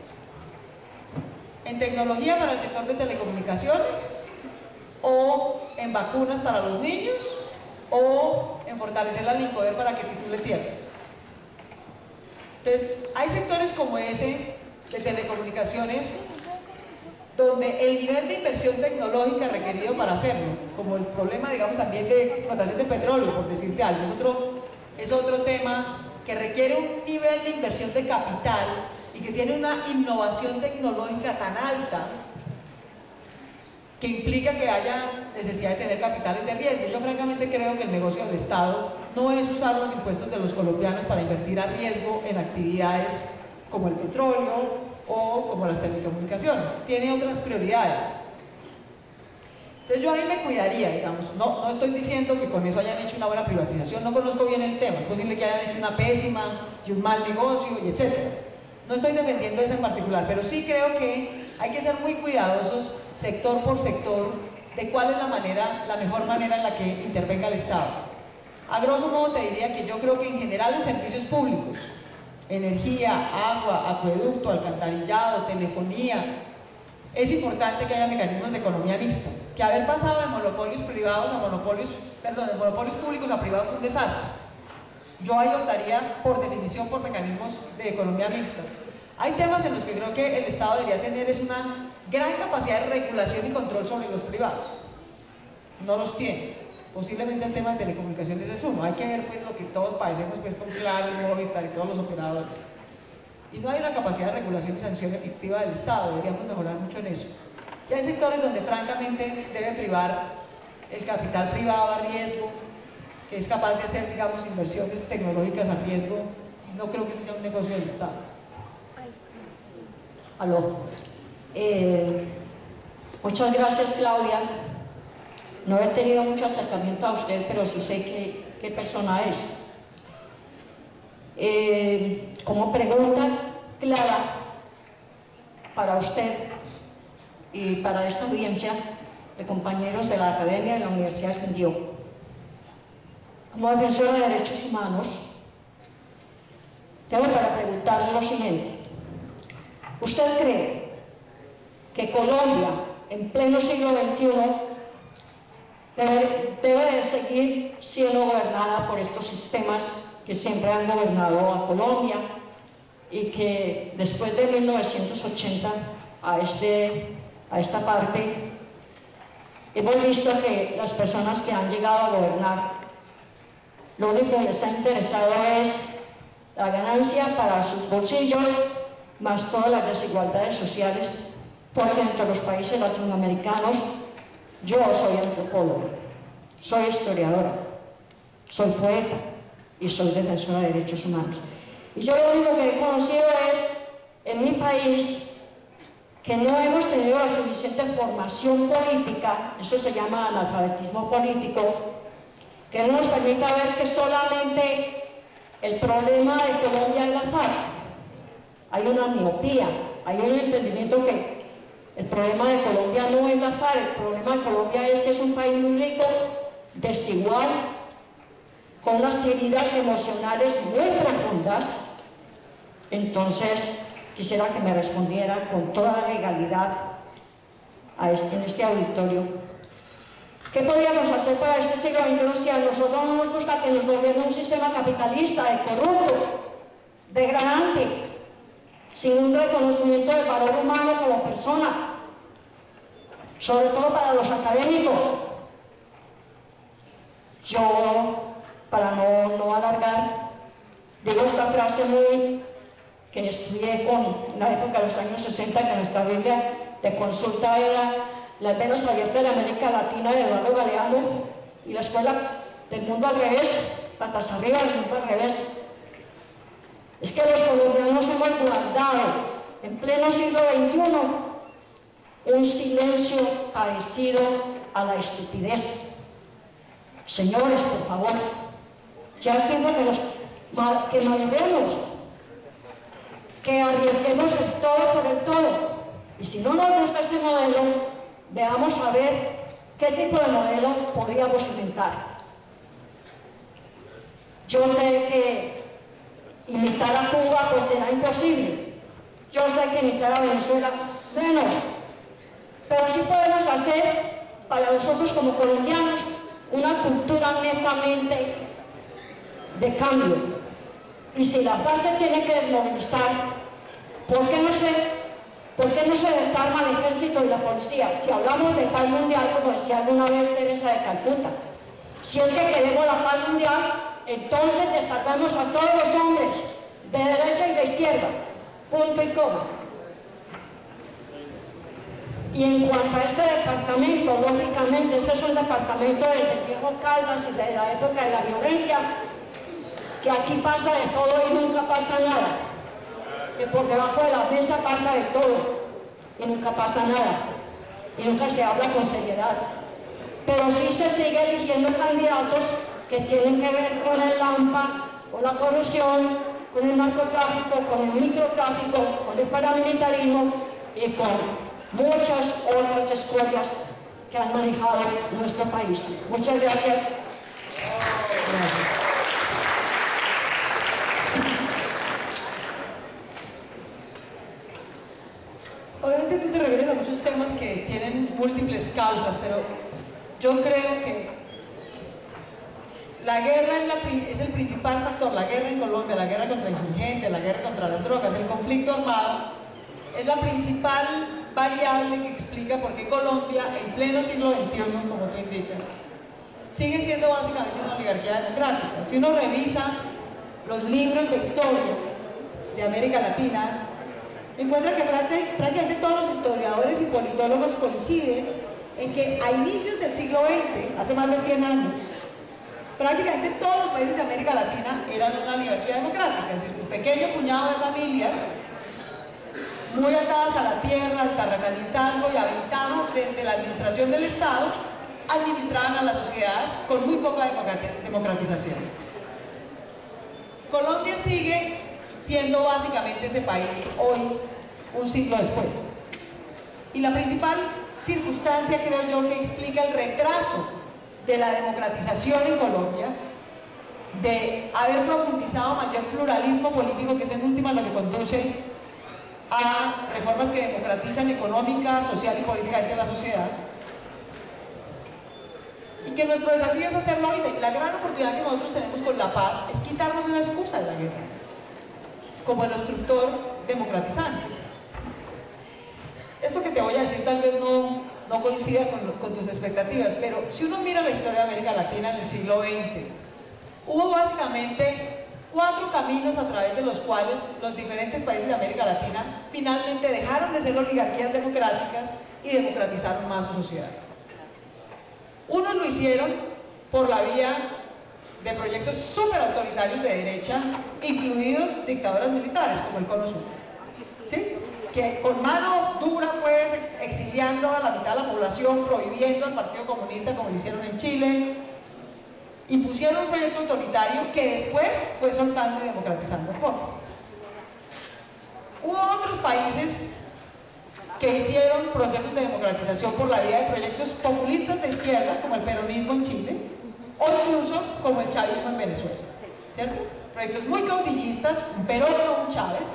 ¿En tecnología para el sector de telecomunicaciones? ¿O en vacunas para los niños? ¿O en fortalecer la Lincoder para que titule tierras? Entonces, hay sectores como ese de telecomunicaciones donde el nivel de inversión tecnológica requerido para hacerlo, como el problema, digamos, también de explotación de petróleo, por decirte algo, es otro tema que requiere un nivel de inversión de capital y que tiene una innovación tecnológica tan alta que implica que haya necesidad de tener capitales de riesgo. Yo francamente creo que el negocio del Estado no es usar los impuestos de los colombianos para invertir a riesgo en actividades como el petróleo o como las telecomunicaciones. Tiene otras prioridades. Entonces yo ahí me cuidaría, digamos, no estoy diciendo que con eso hayan hecho una buena privatización, no conozco bien el tema, es posible que hayan hecho una pésima y un mal negocio y etcétera. No estoy defendiendo eso en particular, pero sí creo que hay que ser muy cuidadosos sector por sector de cuál es la mejor manera en la que intervenga el Estado. A grosso modo te diría que yo creo que en general en servicios públicos, energía, agua, acueducto, alcantarillado, telefonía, es importante que haya mecanismos de economía mixta, que haber pasado de monopolios privados a de monopolios públicos a privados fue un desastre. Yo ahí optaría por definición por mecanismos de economía mixta. Hay temas en los que creo que el Estado debería tener es una gran capacidad de regulación y control sobre los privados. No los tiene. Posiblemente el tema de telecomunicaciones es uno. Hay que ver pues lo que todos padecemos pues con Claro, Movistar y todos los operadores. Y no hay una capacidad de regulación y sanción efectiva del Estado. Deberíamos mejorar mucho en eso. Y hay sectores donde francamente debe privar el capital privado a riesgo, que es capaz de hacer, digamos, inversiones tecnológicas a riesgo. No creo que ese sea un negocio del Estado. Aló. Muchas gracias, Claudia. No he tenido mucho acercamiento a usted, pero sí sé qué persona es. Como pregunta clara para usted y para esta audiencia de compañeros de la Academia de la Universidad del Quindío, como defensora de derechos humanos, tengo para preguntarle lo siguiente. ¿Usted cree que Colombia, en pleno siglo XXI, debe de seguir siendo gobernada por estos sistemas que siempre han gobernado a Colombia y que después de 1980 a esta parte hemos visto que las personas que han llegado a gobernar lo único que les ha interesado es la ganancia para sus bolsillos más todas las desigualdades sociales? Porque entre los países latinoamericanos yo soy antropóloga, soy historiadora, soy poeta y soy defensora de derechos humanos. Y yo lo único que he conocido es, en mi país, que no hemos tenido la suficiente formación política, eso se llama analfabetismo político, que no nos permita ver que solamente el problema de Colombia es la FARC. Hay una miopía, hay un entendimiento que el problema de Colombia no es la FARC, el problema de Colombia es que es un país muy rico, desigual, con unas heridas emocionales muy profundas. Entonces, quisiera que me respondiera con toda la legalidad en este auditorio. ¿Qué podríamos hacer para este siglo XXI si a nosotros no nos gusta que nos gobierne un sistema capitalista, de corrupto, degradante, sin un reconocimiento del valor humano como persona, sobre todo para los académicos? Yo, para no alargar, digo esta frase que estudié en la época de los años 60, que nuestra Biblia de consulta era Las venas abiertas de América Latina de Eduardo Galeano, y la Escuela del Mundo al Revés, patas arriba del mundo al revés. Es que los colombianos hemos guardado en pleno siglo XXI un silencio parecido a la estupidez. Señores, por favor, ya es tiempo que maduremos, que arriesguemos el todo por el todo. Y si no nos gusta este modelo, veamos a ver qué tipo de modelo podríamos inventar. Yo sé que imitar a Cuba pues será imposible. Yo sé que imitar a Venezuela menos. Pero sí podemos hacer para nosotros como colombianos una cultura netamente de cambio. Y si la fase tiene que desmovilizar, ¿por qué no se desarma el ejército y la policía? Si hablamos de paz mundial, como decía alguna vez Teresa de Calcuta, si es que queremos la paz mundial, entonces desarmamos a todos los hombres, de derecha y de izquierda, punto y coma. Y en cuanto a este departamento, lógicamente, este es un departamento del viejo Caldas y de la época de la violencia, que aquí pasa de todo y nunca pasa nada, que por debajo de la mesa pasa de todo y nunca pasa nada, y nunca se habla con seriedad. Pero sí se sigue eligiendo candidatos que tienen que ver con el AMPA, con la corrupción, con el narcotráfico, con el microtráfico, con el paramilitarismo y con muchas otras escuelas que han manejado nuestro país. Muchas gracias. Obviamente tú te refieres a muchos temas que tienen múltiples causas, pero yo creo que la guerra es el principal factor. La guerra en Colombia, la guerra contra insurgentes, la guerra contra las drogas, el conflicto armado, es la principal variable que explica por qué Colombia, en pleno siglo XXI, como tú indicas, sigue siendo básicamente una oligarquía democrática. Si uno revisa los libros de historia de América Latina, encuentra que prácticamente todos los historiadores y politólogos coinciden en que a inicios del siglo XX, hace más de 100 años, prácticamente todos los países de América Latina eran una oligarquía democrática, es decir, un pequeño puñado de familias muy atadas a la tierra, al terratenientazgo y aventados desde la administración del Estado, administraban a la sociedad con muy poca democratización. Colombia sigue siendo básicamente ese país hoy, un siglo después. Y la principal circunstancia, creo yo, que explica el retraso de la democratización en Colombia, de haber profundizado mayor pluralismo político, que es en última lo que conduce a reformas que democratizan económica, social y políticamente la sociedad, y que nuestro desafío es hacerlo ahorita. Y la gran oportunidad que nosotros tenemos con la paz es quitarnos esa excusa de la guerra como el obstructor democratizante. Esto que te voy a decir tal vez no coincida con tus expectativas, pero si uno mira la historia de América Latina en el siglo XX, hubo básicamente 4 caminos a través de los cuales los diferentes países de América Latina finalmente dejaron de ser oligarquías democráticas y democratizaron más su sociedad. Unos lo hicieron por la vía de proyectos súper autoritarios de derecha, incluidos dictaduras militares como el Cono Sur, ¿sí? Que con mano dura, pues, exiliando a la mitad de la población, prohibiendo al Partido Comunista, como lo hicieron en Chile, impusieron un proyecto autoritario que después fue soltando y democratizando un poco. Hubo otros países que hicieron procesos de democratización por la vía de proyectos populistas de izquierda, como el peronismo en Chile, o incluso como el chavismo en Venezuela, ¿cierto? Proyectos muy caudillistas, un Perón o un Chávez,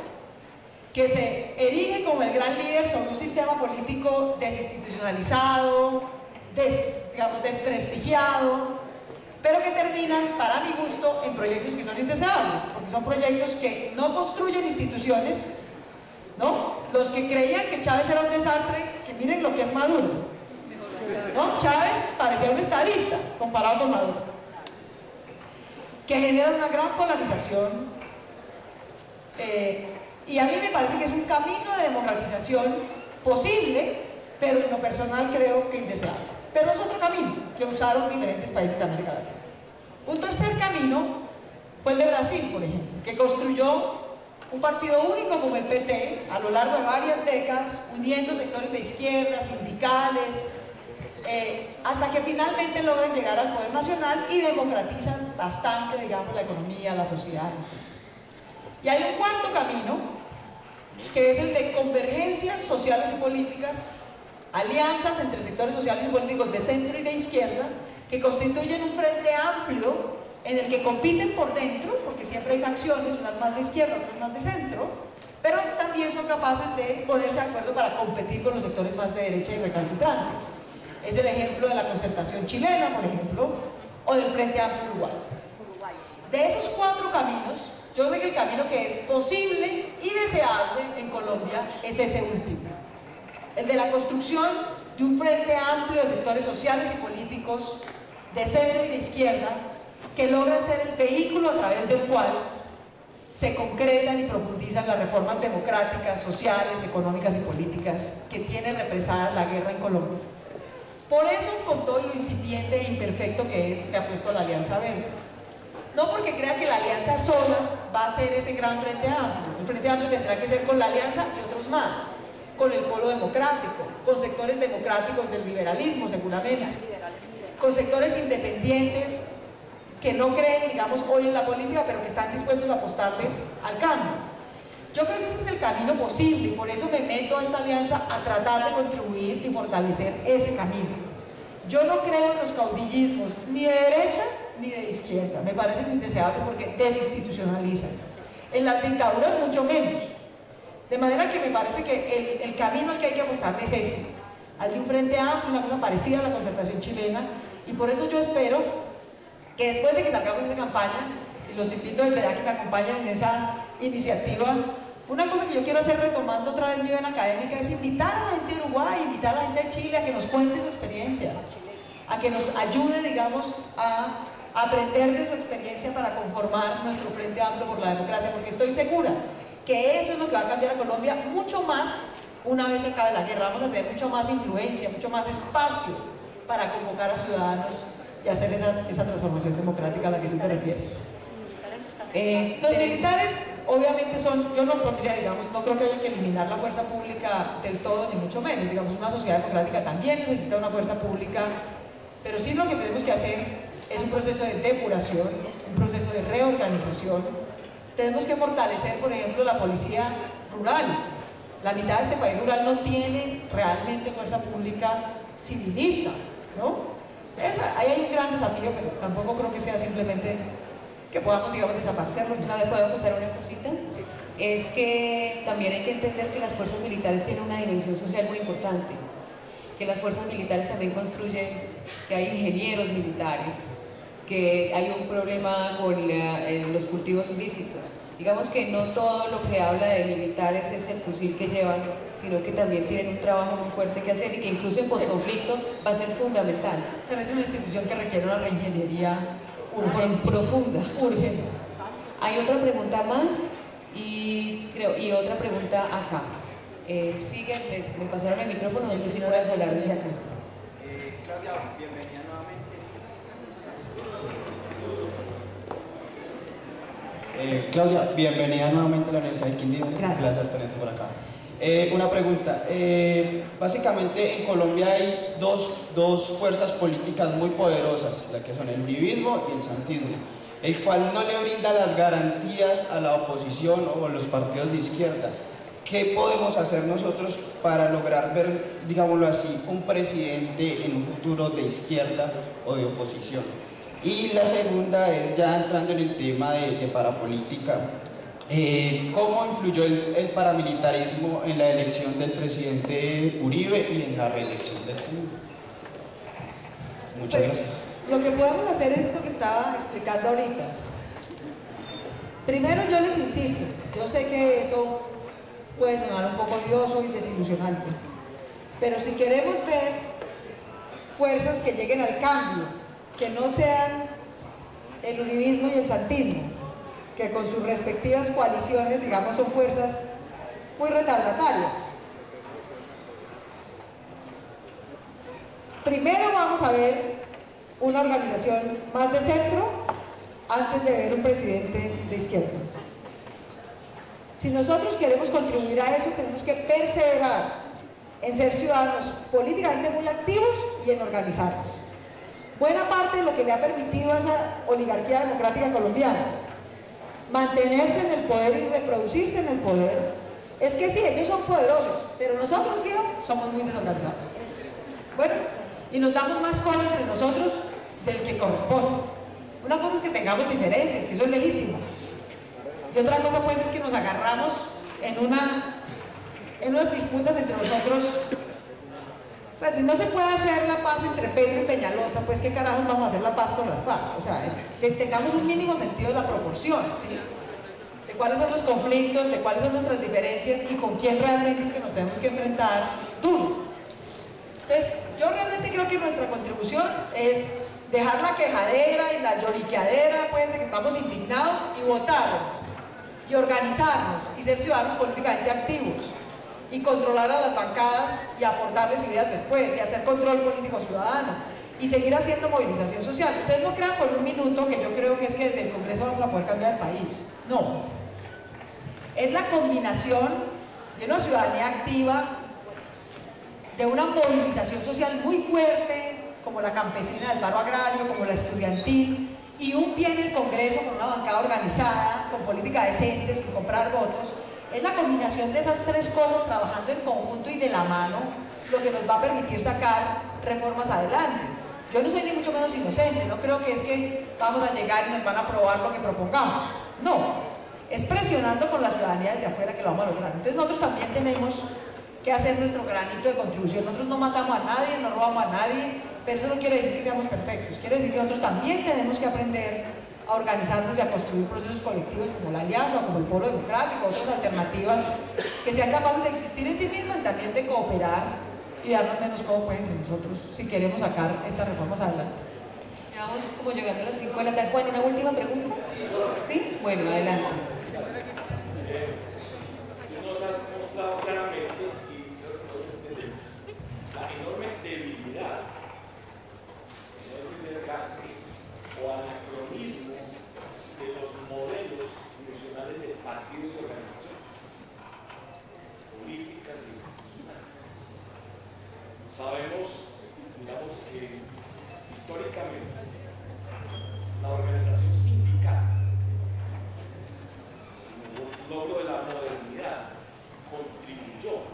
que se erige como el gran líder sobre un sistema político desinstitucionalizado, digamos, desprestigiado, pero que terminan, para mi gusto, en proyectos que son indeseables, porque son proyectos que no construyen instituciones, ¿no? Los que creían que Chávez era un desastre, que miren lo que es Maduro, ¿no? Chávez parecía un estadista comparado con Maduro, que genera una gran polarización, y a mí me parece que es un camino de democratización posible, pero en lo personal creo que indeseable. Pero es otro camino que usaron diferentes países de América Latina. Un tercer camino fue el de Brasil, por ejemplo, que construyó un partido único como el PT, a lo largo de varias décadas, uniendo sectores de izquierda, sindicales, hasta que finalmente logran llegar al poder nacional y democratizan bastante, digamos, la economía, la sociedad. Y hay un cuarto camino, que es el de convergencias sociales y políticas, alianzas entre sectores sociales y políticos de centro y de izquierda, que constituyen un frente amplio en el que compiten por dentro, porque siempre hay facciones, unas más de izquierda, otras más de centro, pero también son capaces de ponerse de acuerdo para competir con los sectores más de derecha y recalcitrantes. Es el ejemplo de la concertación chilena, por ejemplo, o del Frente Amplio Uruguay. De esos cuatro caminos, yo creo que el camino que es posible y deseable en Colombia es ese último, el de la construcción de un frente amplio de sectores sociales y políticos de centro y de izquierda que logran ser el vehículo a través del cual se concretan y profundizan las reformas democráticas, sociales, económicas y políticas que tiene represada la guerra en Colombia. Por eso, con todo lo incipiente e imperfecto que es, le apuesto a la Alianza Verde. No porque crea que la alianza sola va a ser ese gran frente amplio. El frente amplio tendrá que ser con la alianza y otros más, con el polo democrático, con sectores democráticos del liberalismo seguramente, con sectores independientes que no creen, digamos, hoy en la política, pero que están dispuestos a apostarles al cambio. Yo creo que ese es el camino posible y por eso me meto a esta alianza a tratar de contribuir y fortalecer ese camino. Yo no creo en los caudillismos ni de derecha ni de izquierda, me parecen indeseables porque desinstitucionalizan. En las dictaduras mucho menos. De manera que me parece que el camino al que hay que apostarle es ese, al de un frente amplio, una cosa parecida a la concertación chilena, y por eso yo espero que después de que salgamos de esa campaña, y los invito desde ya que me acompañen en esa iniciativa, una cosa que yo quiero hacer retomando otra vez mi vena académica es invitar a la gente de Uruguay, invitar a la gente de Chile a que nos cuente su experiencia, a que nos ayude, digamos, a aprender de su experiencia para conformar nuestro Frente Amplio por la Democracia, porque estoy segura que eso es lo que va a cambiar a Colombia mucho más una vez se acabe la guerra. Vamos a tener mucho más influencia, mucho más espacio para convocar a ciudadanos y hacer esa transformación democrática a la que tú te refieres. Los militares obviamente son, yo no pondría, digamos, no creo que haya que eliminar la fuerza pública del todo, ni mucho menos. Digamos, una sociedad democrática también necesita una fuerza pública, pero sí lo que tenemos que hacer es un proceso de depuración, un proceso de reorganización. Tenemos que fortalecer, por ejemplo, la policía rural. La mitad de este país rural no tiene realmente fuerza pública civilista, ¿no? Ahí hay un gran desafío, pero tampoco creo que sea simplemente que podamos, digamos, desaparecerlo. ¿Puedo contar una cosita? Sí. Es que también hay que entender que las fuerzas militares tienen una dimensión social muy importante, que las fuerzas militares también construyen, que hay ingenieros militares, que hay un problema con los cultivos ilícitos. Digamos que no todo lo que habla de militares es el fusil que llevan, sino que también tienen un trabajo muy fuerte que hacer y que incluso en posconflicto va a ser fundamental. Pero es una institución que requiere una reingeniería profunda. Urgente. Hay otra pregunta más y otra pregunta acá. Sigue, me pasaron el micrófono, no sé si puedes hablar desde acá. Claudia, bienvenida nuevamente. Claudia, bienvenida nuevamente a la Universidad del Quindío. Gracias. Tenerte por acá. Una pregunta. Básicamente en Colombia hay dos fuerzas políticas muy poderosas, la que son el uribismo y el santismo, el cual no le brinda las garantías a la oposición o a los partidos de izquierda. ¿Qué podemos hacer nosotros para lograr ver, digámoslo así, un presidente en un futuro de izquierda o de oposición? Y la segunda es, ya entrando en el tema de parapolítica, ¿cómo influyó el paramilitarismo en la elección del presidente Uribe y en la reelección de este? Muchas gracias. Lo que podemos hacer es esto que estaba explicando ahorita. Primero, yo les insisto, yo sé que eso puede sonar un poco odioso y desilusionante, pero si queremos ver fuerzas que lleguen al cambio, que no sean el uribismo y el santismo, que con sus respectivas coaliciones, digamos, son fuerzas muy retardatarias. Primero vamos a ver una organización más de centro antes de ver un presidente de izquierda. Si nosotros queremos contribuir a eso, tenemos que perseverar en ser ciudadanos políticamente muy activos y en organizarnos. Buena parte de lo que le ha permitido a esa oligarquía democrática colombiana mantenerse en el poder y reproducirse en el poder es que sí, ellos son poderosos, pero nosotros, Guido, somos muy desorganizados. Bueno, y nos damos más cosas entre nosotros del que corresponde. Una cosa es que tengamos diferencias, que eso es legítimo. Y otra cosa pues es que nos agarramos en unas disputas entre nosotros. Pues si no se puede hacer la paz entre Petro y Peñalosa, pues qué carajos vamos a hacer la paz con las FARC. O sea, que tengamos un mínimo sentido de la proporción, ¿sí? De cuáles son los conflictos, de cuáles son nuestras diferencias y con quién realmente es que nos tenemos que enfrentar duro. Entonces, yo realmente creo que nuestra contribución es dejar la quejadera y la lloriqueadera, pues, de que estamos indignados y votar, y organizarnos, y ser ciudadanos políticamente activos, y controlar a las bancadas y aportarles ideas después, y hacer control político ciudadano, y seguir haciendo movilización social. Ustedes no crean por un minuto que yo creo que es que desde el Congreso vamos a poder cambiar el país. No. Es la combinación de una ciudadanía activa, de una movilización social muy fuerte, como la campesina del paro agrario, como la estudiantil, y un pie en el Congreso con una bancada organizada, con política decente, sin comprar votos. Es la combinación de esas tres cosas trabajando en conjunto y de la mano lo que nos va a permitir sacar reformas adelante. Yo no soy ni mucho menos inocente, no creo que es que vamos a llegar y nos van a aprobar lo que propongamos. No, es presionando con la ciudadanía desde afuera que lo vamos a lograr. Entonces nosotros también tenemos que hacer nuestro granito de contribución. Nosotros no matamos a nadie, no robamos a nadie, pero eso no quiere decir que seamos perfectos. Quiere decir que nosotros también tenemos que aprender a organizarnos y a construir procesos colectivos como la Alianza o como el Polo Democrático, otras alternativas que sean capaces de existir en sí mismas y también de cooperar y darnos menos cómo pues entre nosotros si queremos sacar estas reformas adelante. Ya vamos como llegando a las 5 de la tarde. Juan, ¿una última pregunta? ¿Sí? Bueno, adelante. Nos ha mostrado claramente la enorme debilidad, no es el desgaste o anacronismo de los modelos funcionales de partidos y organizaciones políticas e institucionales. Sabemos, digamos, que históricamente la organización sindical, un logro de la modernidad, contribuyó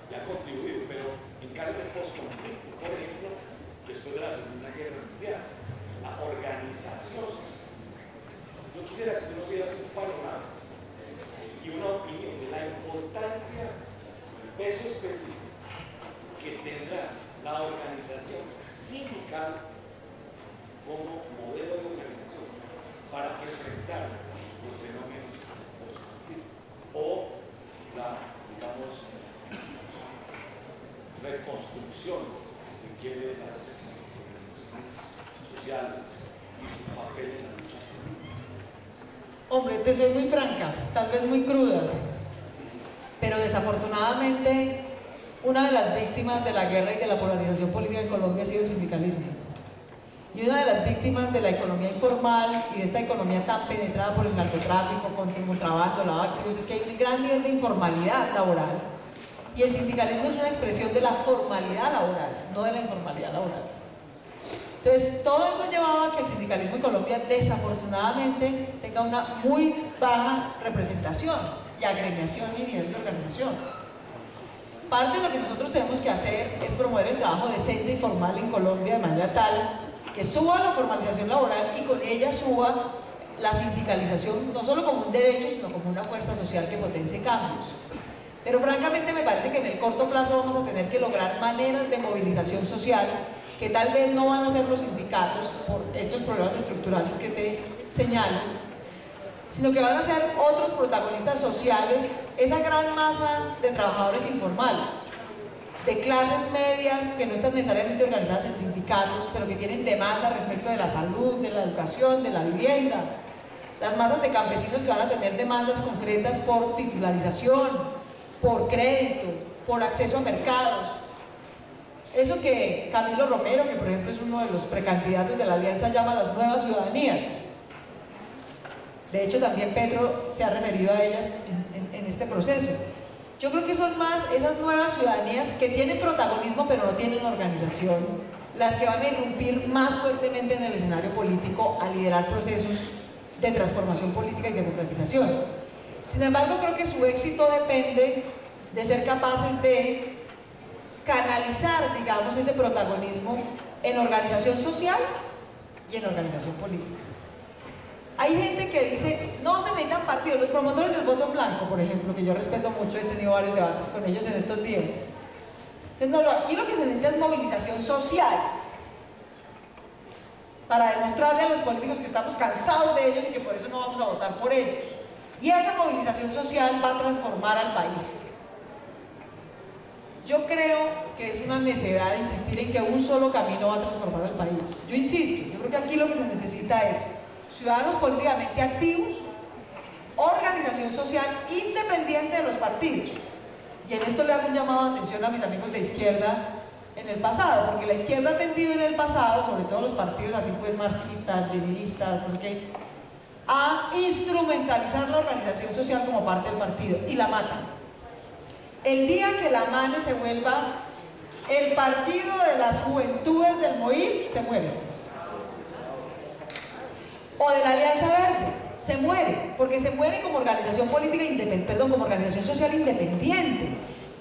y ha contribuido, pero en carne de postconflicto, por ejemplo, después de la Segunda Guerra Mundial, la organización social. Yo quisiera que tú nos dieras un panorama y una opinión de la importancia, el peso específico que tendrá la organización sindical como modelo de organización para enfrentar los fenómenos post-conflicto o la, digamos, reconstrucción, si se quiere, de las organizaciones sociales y su papel en la lucha política. Hombre, te soy muy franca, tal vez muy cruda, pero desafortunadamente una de las víctimas de la guerra y de la polarización política en Colombia ha sido el sindicalismo. Y una de las víctimas de la economía informal y de esta economía tan penetrada por el narcotráfico, con el contrabando, lavado de activos, es que hay un gran nivel de informalidad laboral. Y el sindicalismo es una expresión de la formalidad laboral, no de la informalidad laboral. Entonces, todo eso ha llevado a que el sindicalismo en Colombia, desafortunadamente, tenga una muy baja representación y agremiación y nivel de organización. Parte de lo que nosotros tenemos que hacer es promover el trabajo decente y formal en Colombia de manera tal que suba la formalización laboral y con ella suba la sindicalización, no solo como un derecho, sino como una fuerza social que potencie cambios. Pero francamente me parece que en el corto plazo vamos a tener que lograr maneras de movilización social que tal vez no van a ser los sindicatos por estos problemas estructurales que te señalo, sino que van a ser otros protagonistas sociales, esa gran masa de trabajadores informales, de clases medias que no están necesariamente organizadas en sindicatos, pero que tienen demanda respecto de la salud, de la educación, de la vivienda, las masas de campesinos que van a tener demandas concretas por titularización, por crédito, por acceso a mercados. Eso que Camilo Romero, que por ejemplo es uno de los precandidatos de la Alianza, llama las nuevas ciudadanías. De hecho, también Petro se ha referido a ellas en este proceso. Yo creo que son más esas nuevas ciudadanías que tienen protagonismo pero no tienen organización, las que van a irrumpir más fuertemente en el escenario político a liderar procesos de transformación política y democratización. Sin embargo, creo que su éxito depende de ser capaces de canalizar, digamos, ese protagonismo en organización social y en organización política. Hay gente que dice, no se necesitan partidos, los promotores del voto en blanco, por ejemplo, que yo respeto mucho, he tenido varios debates con ellos en estos días. Entonces, no, aquí lo que se necesita es movilización social para demostrarle a los políticos que estamos cansados de ellos y que por eso no vamos a votar por ellos. Y esa movilización social va a transformar al país. Yo creo que es una necedad insistir en que un solo camino va a transformar al país. Yo insisto, yo creo que aquí lo que se necesita es ciudadanos políticamente activos, organización social independiente de los partidos. Y en esto le hago un llamado de atención a mis amigos de izquierda en el pasado, porque la izquierda ha tendido en el pasado, sobre todo los partidos así pues marxistas, leninistas, no sé qué, a instrumentalizar la organización social como parte del partido y la matan. El día que la MANE se vuelva el partido de las juventudes del MOIR, se muere. O de la Alianza Verde, se muere, porque se muere como organización política como organización social independiente,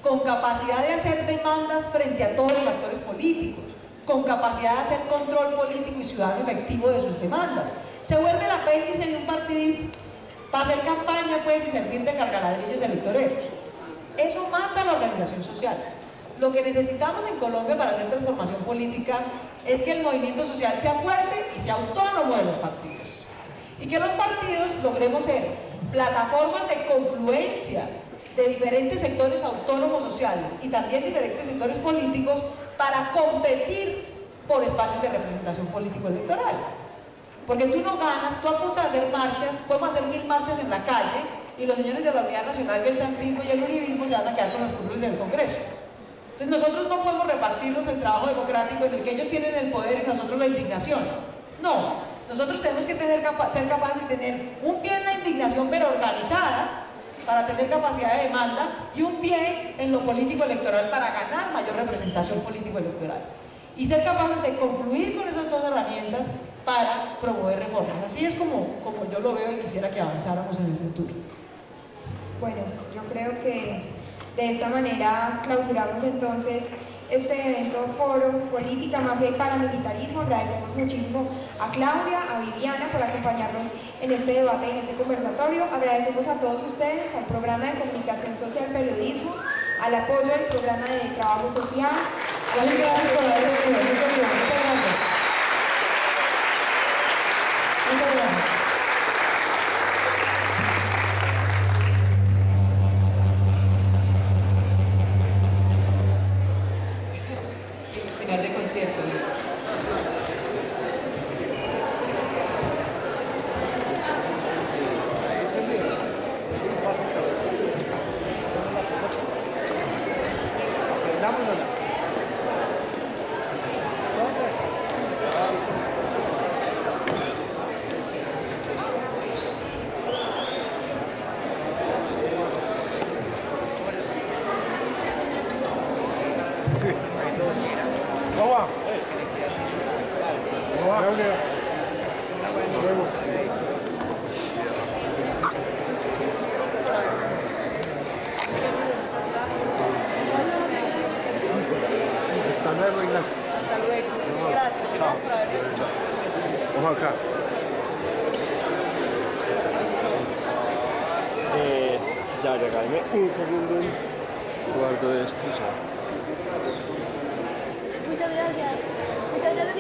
con capacidad de hacer demandas frente a todos los actores políticos, con capacidad de hacer control político y ciudadano efectivo de sus demandas. Se vuelve la péndice de un partidito para hacer campaña pues y servir de cargaladrillos electoreros. Eso mata a la organización social. Lo que necesitamos en Colombia para hacer transformación política es que el movimiento social sea fuerte y sea autónomo de los partidos. Y que los partidos logremos ser plataformas de confluencia de diferentes sectores autónomos sociales y también diferentes sectores políticos para competir por espacios de representación político-electoral. Porque tú no ganas, tú apuntas a hacer marchas, podemos hacer 1000 marchas en la calle y los señores de la Unidad Nacional del Santismo y el Uribismo se van a quedar con los curules en el Congreso. Entonces nosotros no podemos repartirnos el trabajo democrático en el que ellos tienen el poder y nosotros la indignación. No, nosotros tenemos que ser capaces de tener un pie en la indignación pero organizada para tener capacidad de demanda y un pie en lo político electoral para ganar mayor representación político electoral. Y ser capaces de confluir con esas dos herramientas para promover reformas. Así es como yo lo veo y quisiera que avanzáramos en el futuro. Bueno, yo creo que de esta manera clausuramos entonces este evento Foro Política, Mafia y Paramilitarismo. Agradecemos muchísimo a Claudia, a Viviana por acompañarnos en este debate, en este conversatorio. Agradecemos a todos ustedes, al programa de comunicación social periodismo, al apoyo del programa de trabajo social. Muchas gracias por haber venido. Muchas gracias. Muchas gracias. Final de concierto, listo. Hasta luego. Gracias. Gracias por haber venido. Ojo acá. Ya, regálame un segundo. Guardo esto ya. Muchas gracias. Muchas gracias.